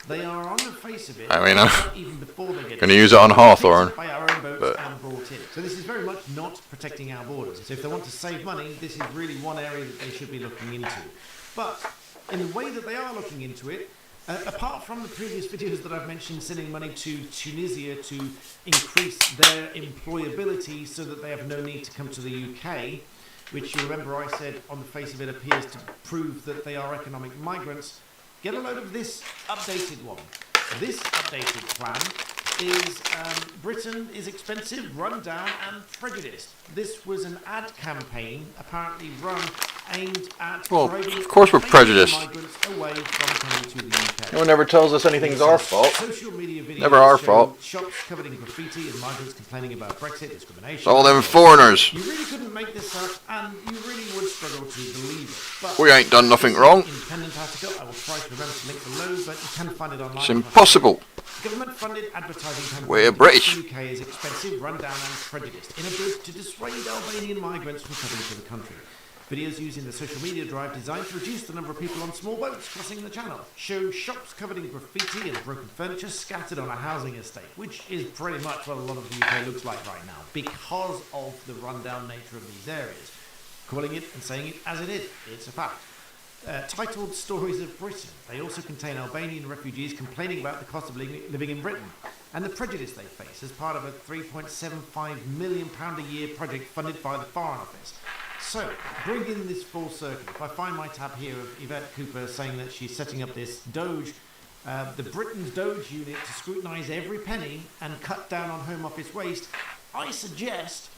they are on the face of it. I mean, even before they get going to use it on Hawthorne. By our own boats and brought in. So this is very much not protecting our borders. So if they want to save money, this is really one area that they should be looking into. But in the way that they are looking into it, apart from the previous videos that I've mentioned, sending money to Tunisia to increase their employability so that they have no need to come to the UK, which you remember I said on the face of it appears to prove that they are economic migrants, get a load of this updated one. This updated plan is Britain is expensive, run down and prejudiced. This was an ad campaign apparently run aimed at of course we're prejudiced. migrants away from coming to the UK. No one ever tells us anything's our fault. Social media videos Never our show fault. Shops covered in graffiti and migrants complaining about Brexit, discrimination. It's all them foreigners. You really couldn't make this up, and you really would struggle to believe it. But We ain't done nothing wrong. independent article. I will try to remember to link below, but you can find it online. It's impossible. Government-funded advertising campaign. We're British. The UK is expensive, run down, and prejudiced in a bid to dissuade Albanian migrants from coming to the country. Videos using the social media drive designed to reduce the number of people on small boats crossing the channel show shops covered in graffiti and broken furniture scattered on a housing estate, which is pretty much what a lot of the UK looks like right now because of the rundown nature of these areas. Calling it and saying it as it is, it's a fact. Titled Stories of Britain, they also contain Albanian refugees complaining about the cost of living in Britain and the prejudice they face as part of a £3.75 million a year project funded by the Foreign Office. So, bringing this full circle, if I find my tab here of Yvette Cooper saying that she's setting up this Doge, the Britain's Doge unit to scrutinise every penny and cut down on Home Office waste, I suggest,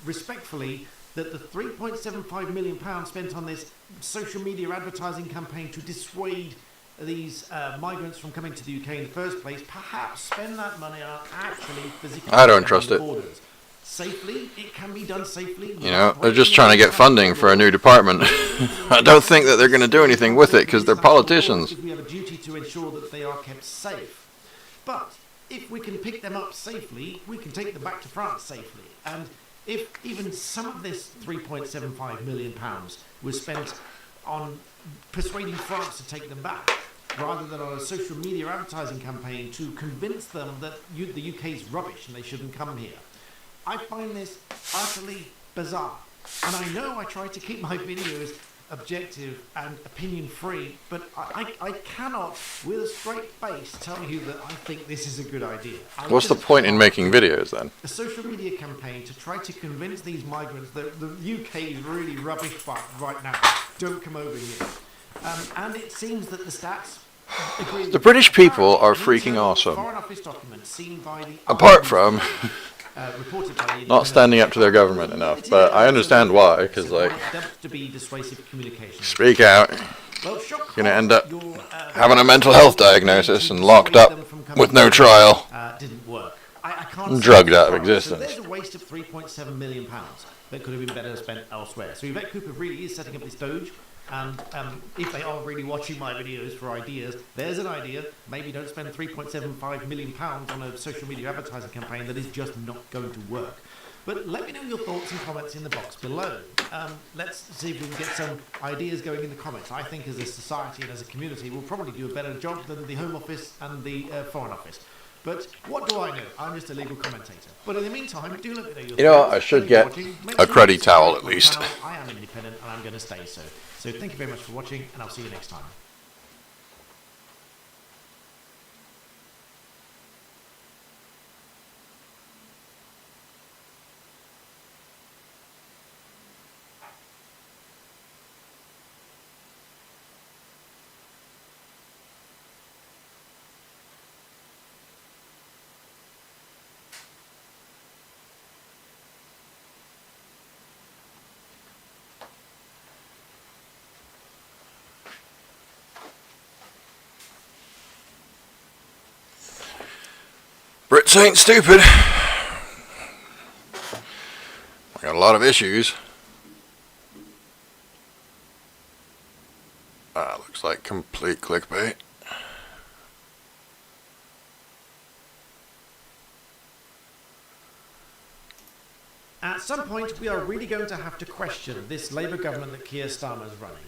respectfully, that the £3.75 million spent on this social media advertising campaign to dissuade these migrants from coming to the UK in the first place, perhaps spend that money on actually physically I don't trust it. borders. safely. It can be done safely. You know, they're just trying to get funding for a new department. I don't think that they're going to do anything with it because they're politicians. We have a duty to ensure that they are kept safe. But if we can pick them up safely, we can take them back to France safely. And if even some of this £3.75 million was spent on persuading France to take them back, rather than on a social media advertising campaign to convince them that the UK is rubbish and they shouldn't come here, I find this utterly bizarre. And I know I try to keep my videos objective and opinion free, but I cannot, with a straight face, tell you that I think this is a good idea. What's the point in making videos then? A social media campaign to try to convince these migrants that the UK is really rubbish right now. Don't come over here. And it seems that the stats agree. The British people are freaking awesome. Foreign Office documents seen by the Apart from reported by the not standing up to their government enough, but I understand why, because like, to be dissuasive communication. speak out, Well, you're gonna end up having a mental health diagnosis and locked up with no trial, didn't work. I can't drugged out of So existence. there's a waste of £3.7 million that could have been better spent elsewhere. So Yvette Cooper really is setting up this Doge. And if they are really watching my videos for ideas, there's an idea. Maybe don't spend £3.75 million on a social media advertising campaign that is just not going to work. But let me know your thoughts and comments in the box below. Let's see if we can get some ideas going in the comments. I think as a society and as a community, we'll probably do a better job than the Home Office and the Foreign Office. But what do I know? I'm just a legal commentator. But in the meantime, do let me know your thoughts. You know what, I should get a cruddy towel at least. I am independent and I'm going to stay so. So thank you very much for watching, and I'll see you next time. Brits ain't stupid. I got a lot of issues. Looks like complete clickbait. At some point, we are really going to have to question this Labour government that Keir Starmer is running,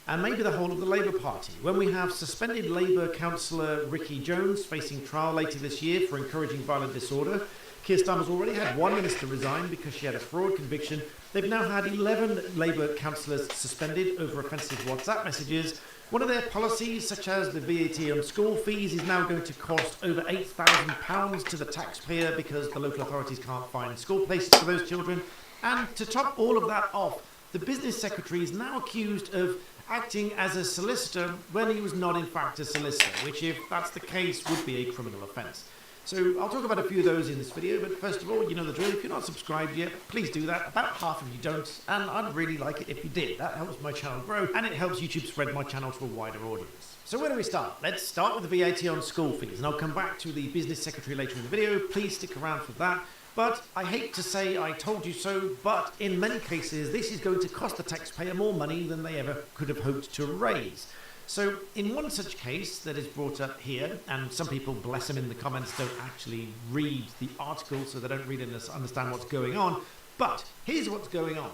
and maybe the whole of the Labour Party, when we have suspended Labour councillor Ricky Jones facing trial later this year for encouraging violent disorder. Keir Starmer's already had one minister resign because she had a fraud conviction. They've now had 11 Labour councillors suspended over offensive WhatsApp messages. One of their policies, such as the VAT on school fees, is now going to cost over £8,000 to the taxpayer because the local authorities can't find school places for those children. And to top all of that off, the business secretary is now accused of acting as a solicitor when he was not in fact a solicitor, which, if that's the case, would be a criminal offence. So I'll talk about a few of those in this video, but first of all, you know the drill. If you're not subscribed yet, please do that. About half of you don't, and I'd really like it if you did. That helps my channel grow, and it helps YouTube spread my channel to a wider audience. So where do we start? Let's start with the VAT on school fees, and I'll come back to the business secretary later in the video. Please stick around for that. But I hate to say I told you so, but in many cases, this is going to cost the taxpayer more money than they ever could have hoped to raise. So in one such case that is brought up here, and some people, bless them in the comments, don't actually read the article, so they don't really understand what's going on, but here's what's going on.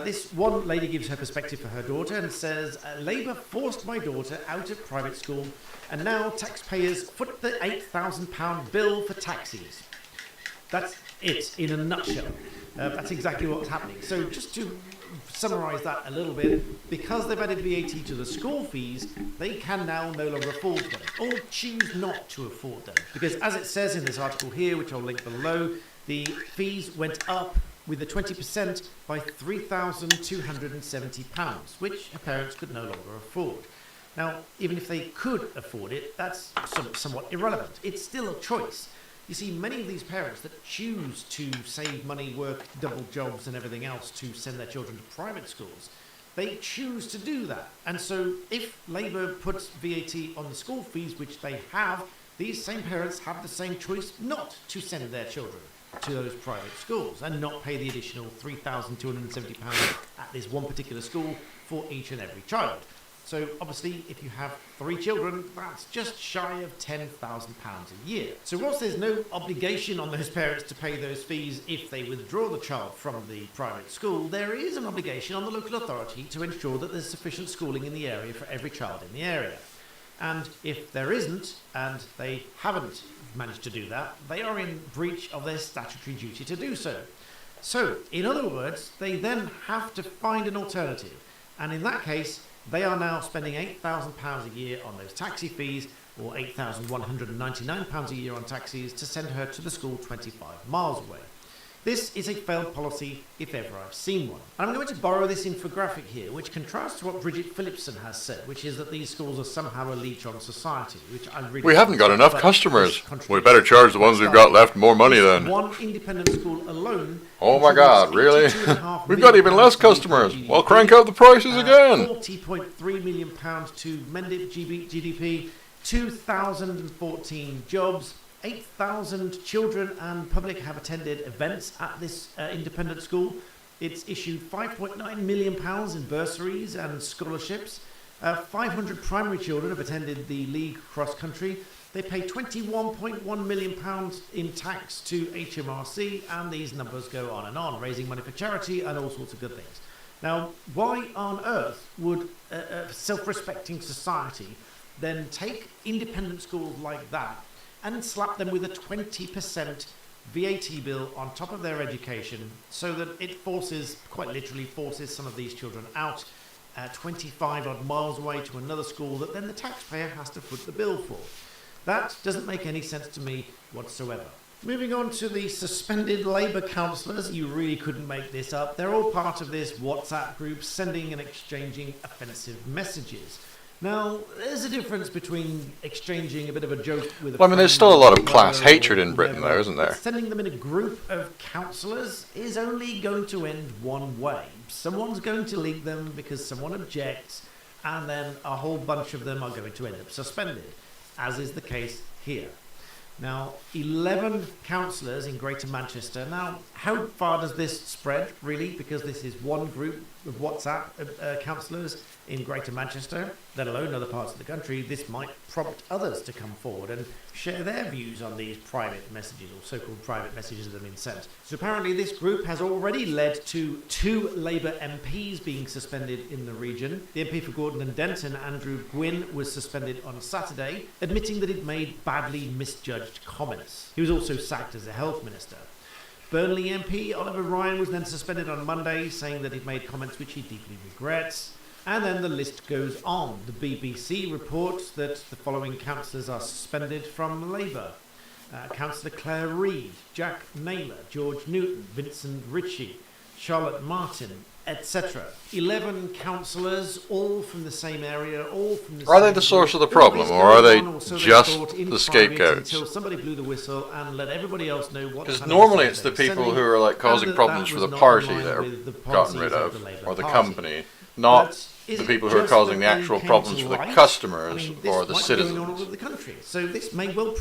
This one lady gives her perspective for her daughter and says, Labour forced my daughter out of private school, and now taxpayers foot the £8,000 bill for taxis. That's it in a nutshell. That's exactly what's happening. So just to summarise that a little bit, because they've added VAT to the school fees, they can now no longer afford them, or choose not to afford them. Because as it says in this article here, which I'll link below, the fees went up with the 20% by £3,270, which parents could no longer afford. Now, even if they could afford it, that's somewhat irrelevant. It's still a choice. You see, many of these parents that choose to save money, work double jobs and everything else to send their children to private schools, they choose to do that. And so if Labour puts VAT on the school fees, which they have, these same parents have the same choice not to send their children. to those private schools and not pay the additional £3,270 at this one particular school for each and every child. So obviously, if you have 3 children, that's just shy of £10,000 a year. So whilst there's no obligation on those parents to pay those fees if they withdraw the child from the private school, there is an obligation on the local authority to ensure that there's sufficient schooling in the area for every child in the area. And if there isn't, and they haven't managed to do that, they are in breach of their statutory duty to do so. So, in other words, they then have to find an alternative. And in that case, they are now spending £8,000 a year on those taxi fees, or £8,199 a year on taxis, to send her to the school 25 miles away. This is a failed policy if ever I've seen one. I'm going to borrow this infographic here, which contrasts to what Bridget Phillipson has said, which is that these schools are somehow a leech on society, which I really... We haven't got enough customers. We better charge the ones we've got left more money then. One independent school alone... Oh my God, really? We've got even less customers. Well, crank up the prices again. £40.3 million to mend it GDP, 2,014 jobs, 8,000 children and public have attended events at this independent school. It's issued £5.9 million in bursaries and scholarships. 500 primary children have attended the league cross country. They pay £21.1 million in tax to HMRC, and these numbers go on, raising money for charity and all sorts of good things. Now, why on earth would a self-respecting society then take independent schools like that and slap them with a 20% VAT bill on top of their education, so that it forces, quite literally forces, some of these children out 25 odd miles away to another school that then the taxpayer has to foot the bill for? That doesn't make any sense to me whatsoever. Moving on to the suspended Labour councillors, you really couldn't make this up. They're all part of this WhatsApp group sending and exchanging offensive messages. Now, there's a difference between exchanging a bit of a joke with a Well, I mean, there's still a lot of class hatred in Britain, though, isn't there? Sending them in a group of councillors is only going to end one way. Someone's going to leak them because someone objects, and then a whole bunch of them are going to end up suspended, as is the case here. Now, 11 councillors in Greater Manchester. Now, how far does this spread, really? Because this is one group of WhatsApp councillors in Greater Manchester, let alone other parts of the country. This might prompt others to come forward and share their views on these private messages, or so-called private messages that have been sent. So apparently this group has already led to 2 Labour MPs being suspended in the region. The MP for Gordon and Denton, Andrew Gwynn, was suspended on Saturday, admitting that he'd made badly misjudged comments. He was also sacked as a health minister. Burnley MP Oliver Ryan was then suspended on Monday, saying that he'd made comments which he deeply regrets. And then the list goes on. The BBC reports that the following councillors are suspended from Labour. Councillor Claire Reid, Jack Naylor, George Newton, Vincent Ritchie, Charlotte Martin, etc. 11 councillors, all from the same area, all from the same... Are they the source of the problem, or are they just the scapegoats? Until somebody blew the whistle and let everybody else know what... Because normally it's the people who are like causing problems for the party that are gotten rid of, or the company, not the people who are causing the actual problems for the customers or the citizens. Going on all over the country. So this may well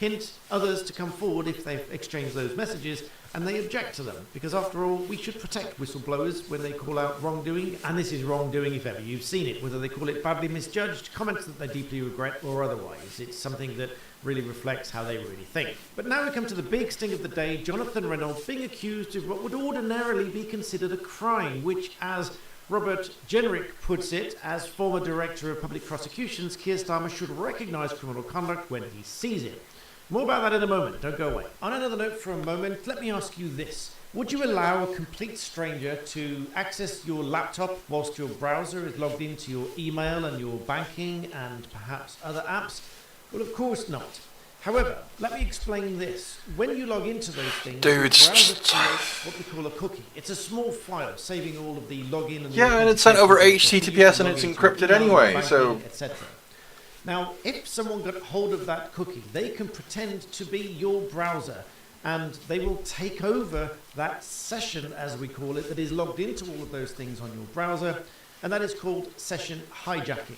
hint others to come forward if they've exchanged those messages and they object to them, because after all, we should protect whistleblowers when they call out wrongdoing, and this is wrongdoing if ever you've seen it, whether they call it badly misjudged, comments that they deeply regret, or otherwise. It's something that really reflects how they really think. But now we come to the big sting of the day, Jonathan Reynolds being accused of what would ordinarily be considered a crime, which, as Robert Jenrick puts it, as former Director of Public Prosecutions, Keir Starmer should recognise criminal conduct when he sees it. More about that in a moment, don't go away. On another note for a moment, let me ask you this. Would you allow a complete stranger to access your laptop whilst your browser is logged into your email and your banking and perhaps other apps? Well, of course not. However, let me explain this. When you log into those things, the browser creates what we call a cookie. It's a small file saving all of the login and... Yeah, and it's sent over HTTPS and it's encrypted anyway, so... etc. Now, if someone got hold of that cookie, they can pretend to be your browser, and they will take over that session, as we call it, that is logged into all of those things on your browser, and that is called session hijacking.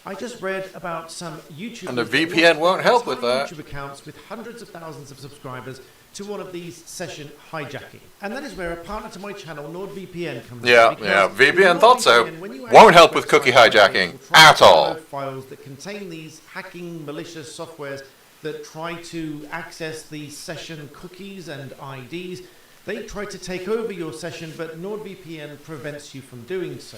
I just read about some YouTubers And the that VPN launched won't help with entire that. YouTube accounts with hundreds of thousands of subscribers to one of these session hijacking. And that is where a partner to my channel, NordVPN, comes Yeah, in. because yeah, with VPN thought so. NordVPN, when you Won't access help with websites, cookie it hijacking will try at to all. download files that contain these hacking malicious softwares that try to access the session cookies and IDs. They try to take over your session, but NordVPN prevents you from doing so.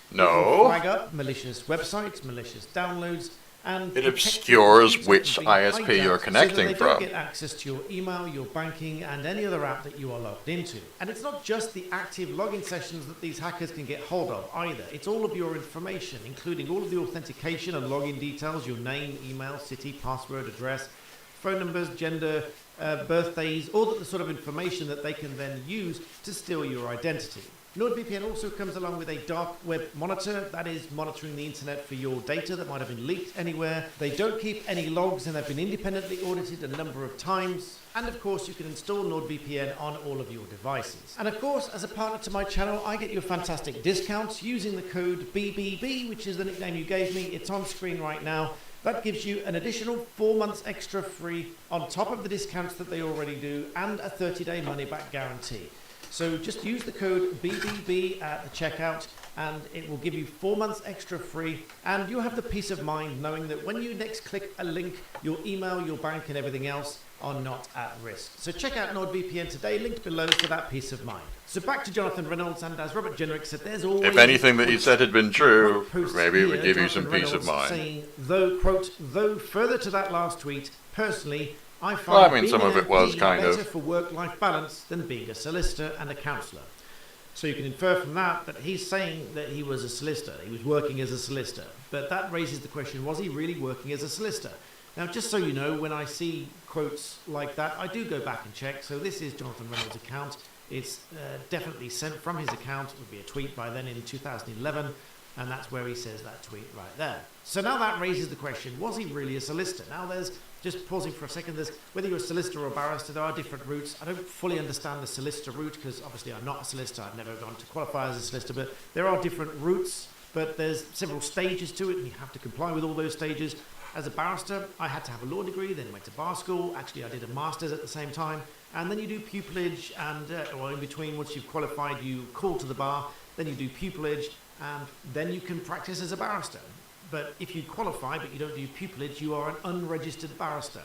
It will No. flag up malicious websites, malicious downloads, and It protect your obscures computer which from being ISP hijacked you're so connecting that they from. don't get access to your email, your banking, and any other app that you are logged into. And it's not just the active login sessions that these hackers can get hold of either. It's all of your information, including all of the authentication and login details, your name, email, city, password, address, phone numbers, gender, birthdays, all the sort of information that they can then use to steal your identity. NordVPN also comes along with a dark web monitor, that is monitoring the internet for your data that might have been leaked anywhere. They don't keep any logs and they've been independently audited a number of times. And of course you can install NordVPN on all of your devices. And of course, as a partner to my channel, I get you a fantastic discount using the code BBB, which is the nickname you gave me. It's on screen right now. That gives you an additional 4 months extra free on top of the discounts that they already do and a 30-day money-back guarantee. So just use the code BBB at the checkout and it will give you 4 months extra free, and you'll have the peace of mind knowing that when you next click a link, your email, your bank and everything else are not at risk. So check out NordVPN today, linked below for that peace of mind. So back to Jonathan Reynolds, and as Robert Jenrick said, there's always... If anything that he said had been true, post maybe it would here, give you some Jonathan peace of Reynolds mind. saying, though, quote, though further to that last tweet, personally, I find Well, I mean, being some an of it was MP kind better of. for work-life balance than being a solicitor and a counsellor. So you can infer from that that he's saying that he was a solicitor, he was working as a solicitor. But that raises the question, was he really working as a solicitor? Now, just so you know, when I see quotes like that, I do go back and check. So this is Jonathan Reynolds' account. It's definitely sent from his account. It would be a tweet by then in 2011. And that's where he says that tweet right there. So now that raises the question, was he really a solicitor? Now there's, just pausing for a second, there's whether you're a solicitor or a barrister, there are different routes. I don't fully understand the solicitor route because obviously I'm not a solicitor. I've never gone to qualify as a solicitor, but there are different routes, but there's several stages to it and you have to comply with all those stages. As a barrister, I had to have a law degree, then went to bar school. Actually, I did a master's at the same time. And then you do pupillage and, or in between, once you've qualified, you call to the bar, then you do pupillage, and then you can practice as a barrister. But if you qualify but you don't do pupillage, you are an unregistered barrister.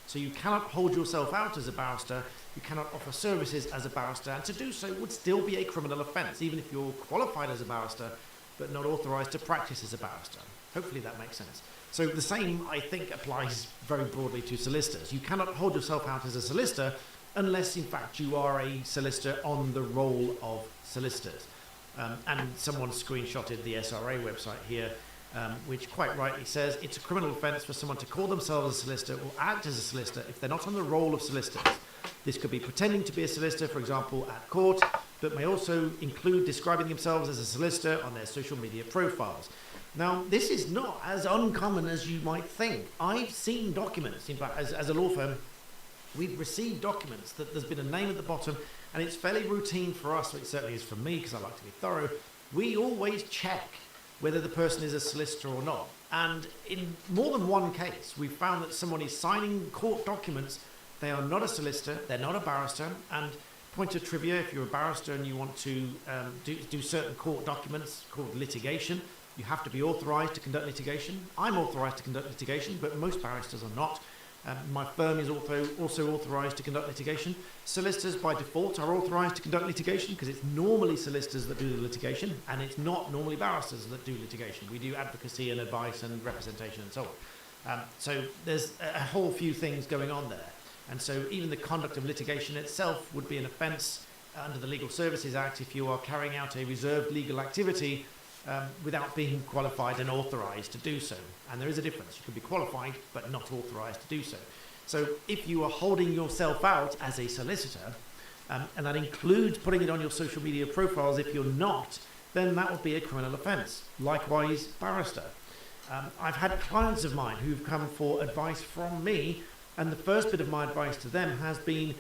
So you cannot hold yourself out as a barrister, you cannot offer services as a barrister, and to do so would still be a criminal offence, even if you're qualified as a barrister but not authorised to practice as a barrister. Hopefully that makes sense. So the same, I think, applies very broadly to solicitors. You cannot hold yourself out as a solicitor unless, in fact, you are a solicitor on the roll of solicitors. And someone screenshotted the SRA website here, which quite rightly says it's a criminal offence for someone to call themselves a solicitor or act as a solicitor if they're not on the roll of solicitors. This could be pretending to be a solicitor, for example, at court, but may also include describing themselves as a solicitor on their social media profiles. Now, this is not as uncommon as you might think. I've seen documents, in fact, as a law firm, we've received documents that there's been a name at the bottom, and it's fairly routine for us, it certainly is for me because I like to be thorough. We always check whether the person is a solicitor or not. And in more than one case, we've found that someone is signing court documents. They are not a solicitor, they're not a barrister. And point of trivia, if you're a barrister and you want to do certain court documents called litigation, you have to be authorised to conduct litigation. I'm authorised to conduct litigation, but most barristers are not. My firm is also authorised to conduct litigation. Solicitors by default are authorised to conduct litigation because it's normally solicitors that do the litigation and it's not normally barristers that do litigation. We do advocacy and advice and representation and so on. So there's a whole few things going on there. And so even the conduct of litigation itself would be an offence under the Legal Services Act if you are carrying out a reserved legal activity without being qualified and authorised to do so. And there is a difference. You can be qualified but not authorised to do so. So if you are holding yourself out as a solicitor, and that includes putting it on your social media profiles if you're not, then that would be a criminal offence. Likewise, barrister. I've had clients of mine who've come for advice from me, and the first bit of my advice to them has been,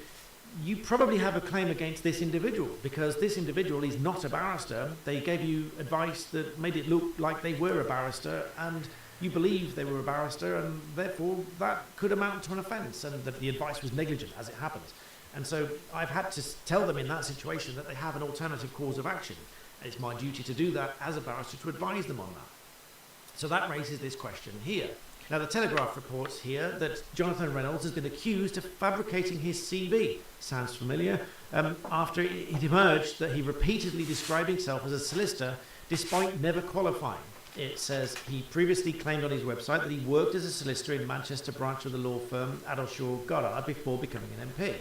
you probably have a claim against this individual because this individual is not a barrister. They gave you advice that made it look like they were a barrister, and you believe they were a barrister, and therefore that could amount to an offence, and that the advice was negligent, as it happens. And so I've had to tell them in that situation that they have an alternative cause of action. It's my duty to do that as a barrister, to advise them on that. So that raises this question here. Now, the Telegraph reports here that Jonathan Reynolds has been accused of fabricating his CV. Sounds familiar? After it emerged that he repeatedly described himself as a solicitor despite never qualifying. It says he previously claimed on his website that he worked as a solicitor in Manchester branch of the law firm Addleshaw Goddard before becoming an MP.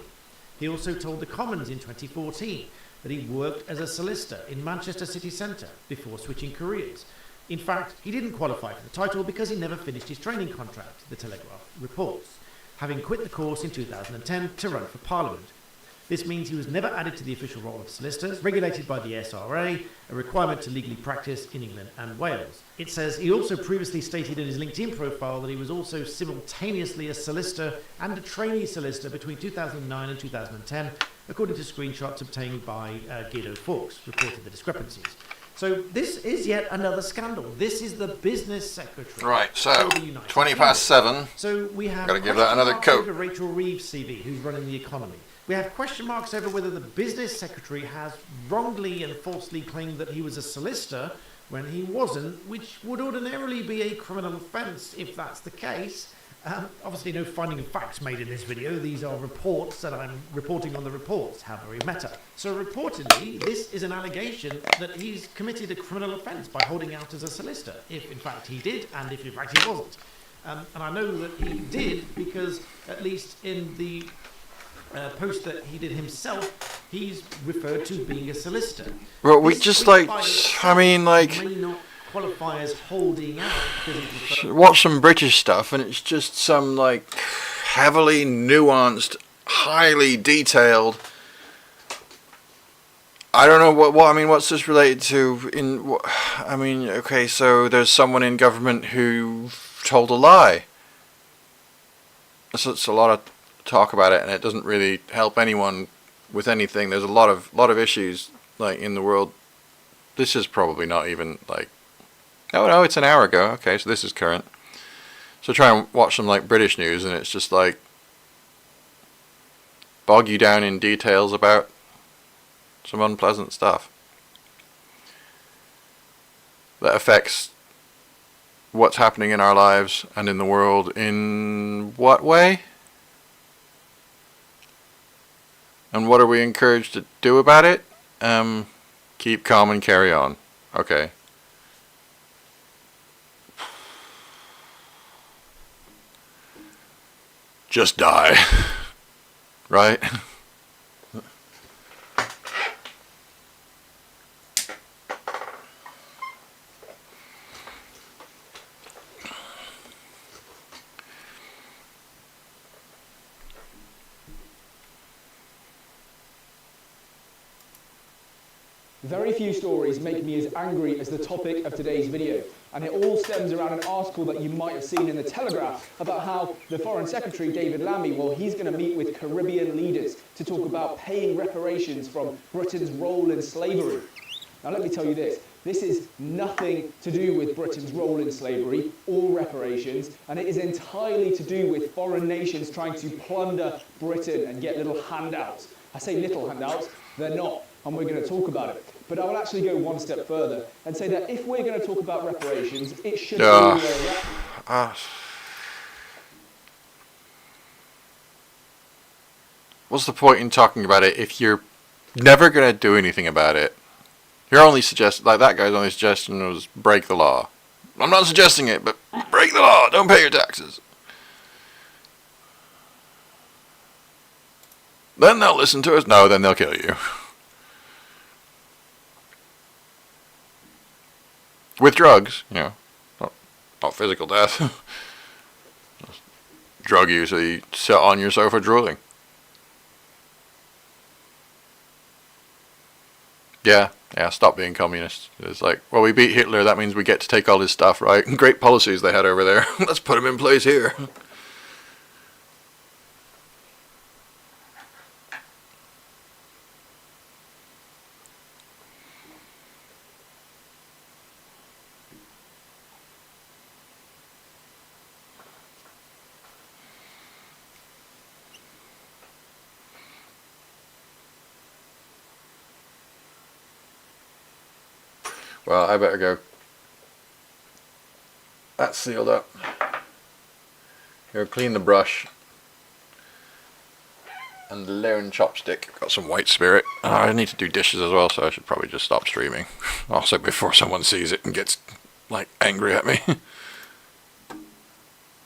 He also told the Commons in 2014 that he worked as a solicitor in Manchester city centre before switching careers. In fact, he didn't qualify for the title because he never finished his training contract, the Telegraph reports, having quit the course in 2010 to run for Parliament. This means he was never added to the official role of solicitors, regulated by the SRA, a requirement to legally practice in England and Wales. It says he also previously stated in his LinkedIn profile that he was also simultaneously a solicitor and a trainee solicitor between 2009 and 2010, according to screenshots obtained by Guido Fawkes, reported the discrepancies. So this is yet another scandal. This is the business secretary. Right, so for the United 20 Kingdom. past 7. So we have Gotta give that question another marks coat. over Rachel Reeves' CV, who's running the economy. We have question marks over whether the business secretary has wrongly and falsely claimed that he was a solicitor when he wasn't, which would ordinarily be a criminal offence if that's the case. Obviously no finding of facts made in this video. These are reports and I'm reporting on the reports. How very meta. So reportedly, this is an allegation that he's committed a criminal offence by holding out as a solicitor, if in fact he did and if in fact he wasn't. And I know that he did because at least in the post that he did himself, he's referred to being a solicitor. Well, we This just tweet like, by itself I mean, like, may not qualify as holding out because he's referred watch some British stuff and it's just some like heavily nuanced, highly detailed. I don't know what I mean. What's this related to? I mean, okay, so there's someone in government who told a lie. So it's a lot of talk about it, and it doesn't really help anyone with anything. There's a lot of issues like in the world. This is probably not even like. Oh no, it's an hour ago. Okay, so this is current. So try and watch some like British news, and it's just like bog you down in details about some unpleasant stuff that affects what's happening in our lives and in the world. In what way? And what are we encouraged to do about it? Keep calm and carry on. Okay. Just die. Right? Very few stories make me as angry as the topic of today's video, and it all stems around an article that you might have seen in the Telegraph about how the Foreign Secretary, David Lammy, well, he's going to meet with Caribbean leaders to talk about paying reparations from Britain's role in slavery. Now let me tell you this is nothing to do with Britain's role in slavery or reparations, and it is entirely to do with foreign nations trying to plunder Britain and get little handouts. I say little handouts, they're not, and we're going to talk about it. But I will actually go one step further and say that if we're going to talk about reparations, it should be what's the point in talking about it if you're never going to do anything about it? Your only suggestion, like that guy's only suggestion was break the law. I'm not suggesting it, but break the law. Don't pay your taxes. Then they'll listen to us. No, then they'll kill you. With drugs, you know, not physical death. Drug you so you sit on your sofa drooling. Yeah, stop being communist. It's like, well, we beat Hitler, that means we get to take all his stuff, right? Great policies they had over there. Let's put them in place here. Well, I better go. That's sealed up. Go clean the brush and the lone chopstick. Got some white spirit. I need to do dishes as well, so I should probably just stop streaming. Also, before someone sees it and gets like angry at me.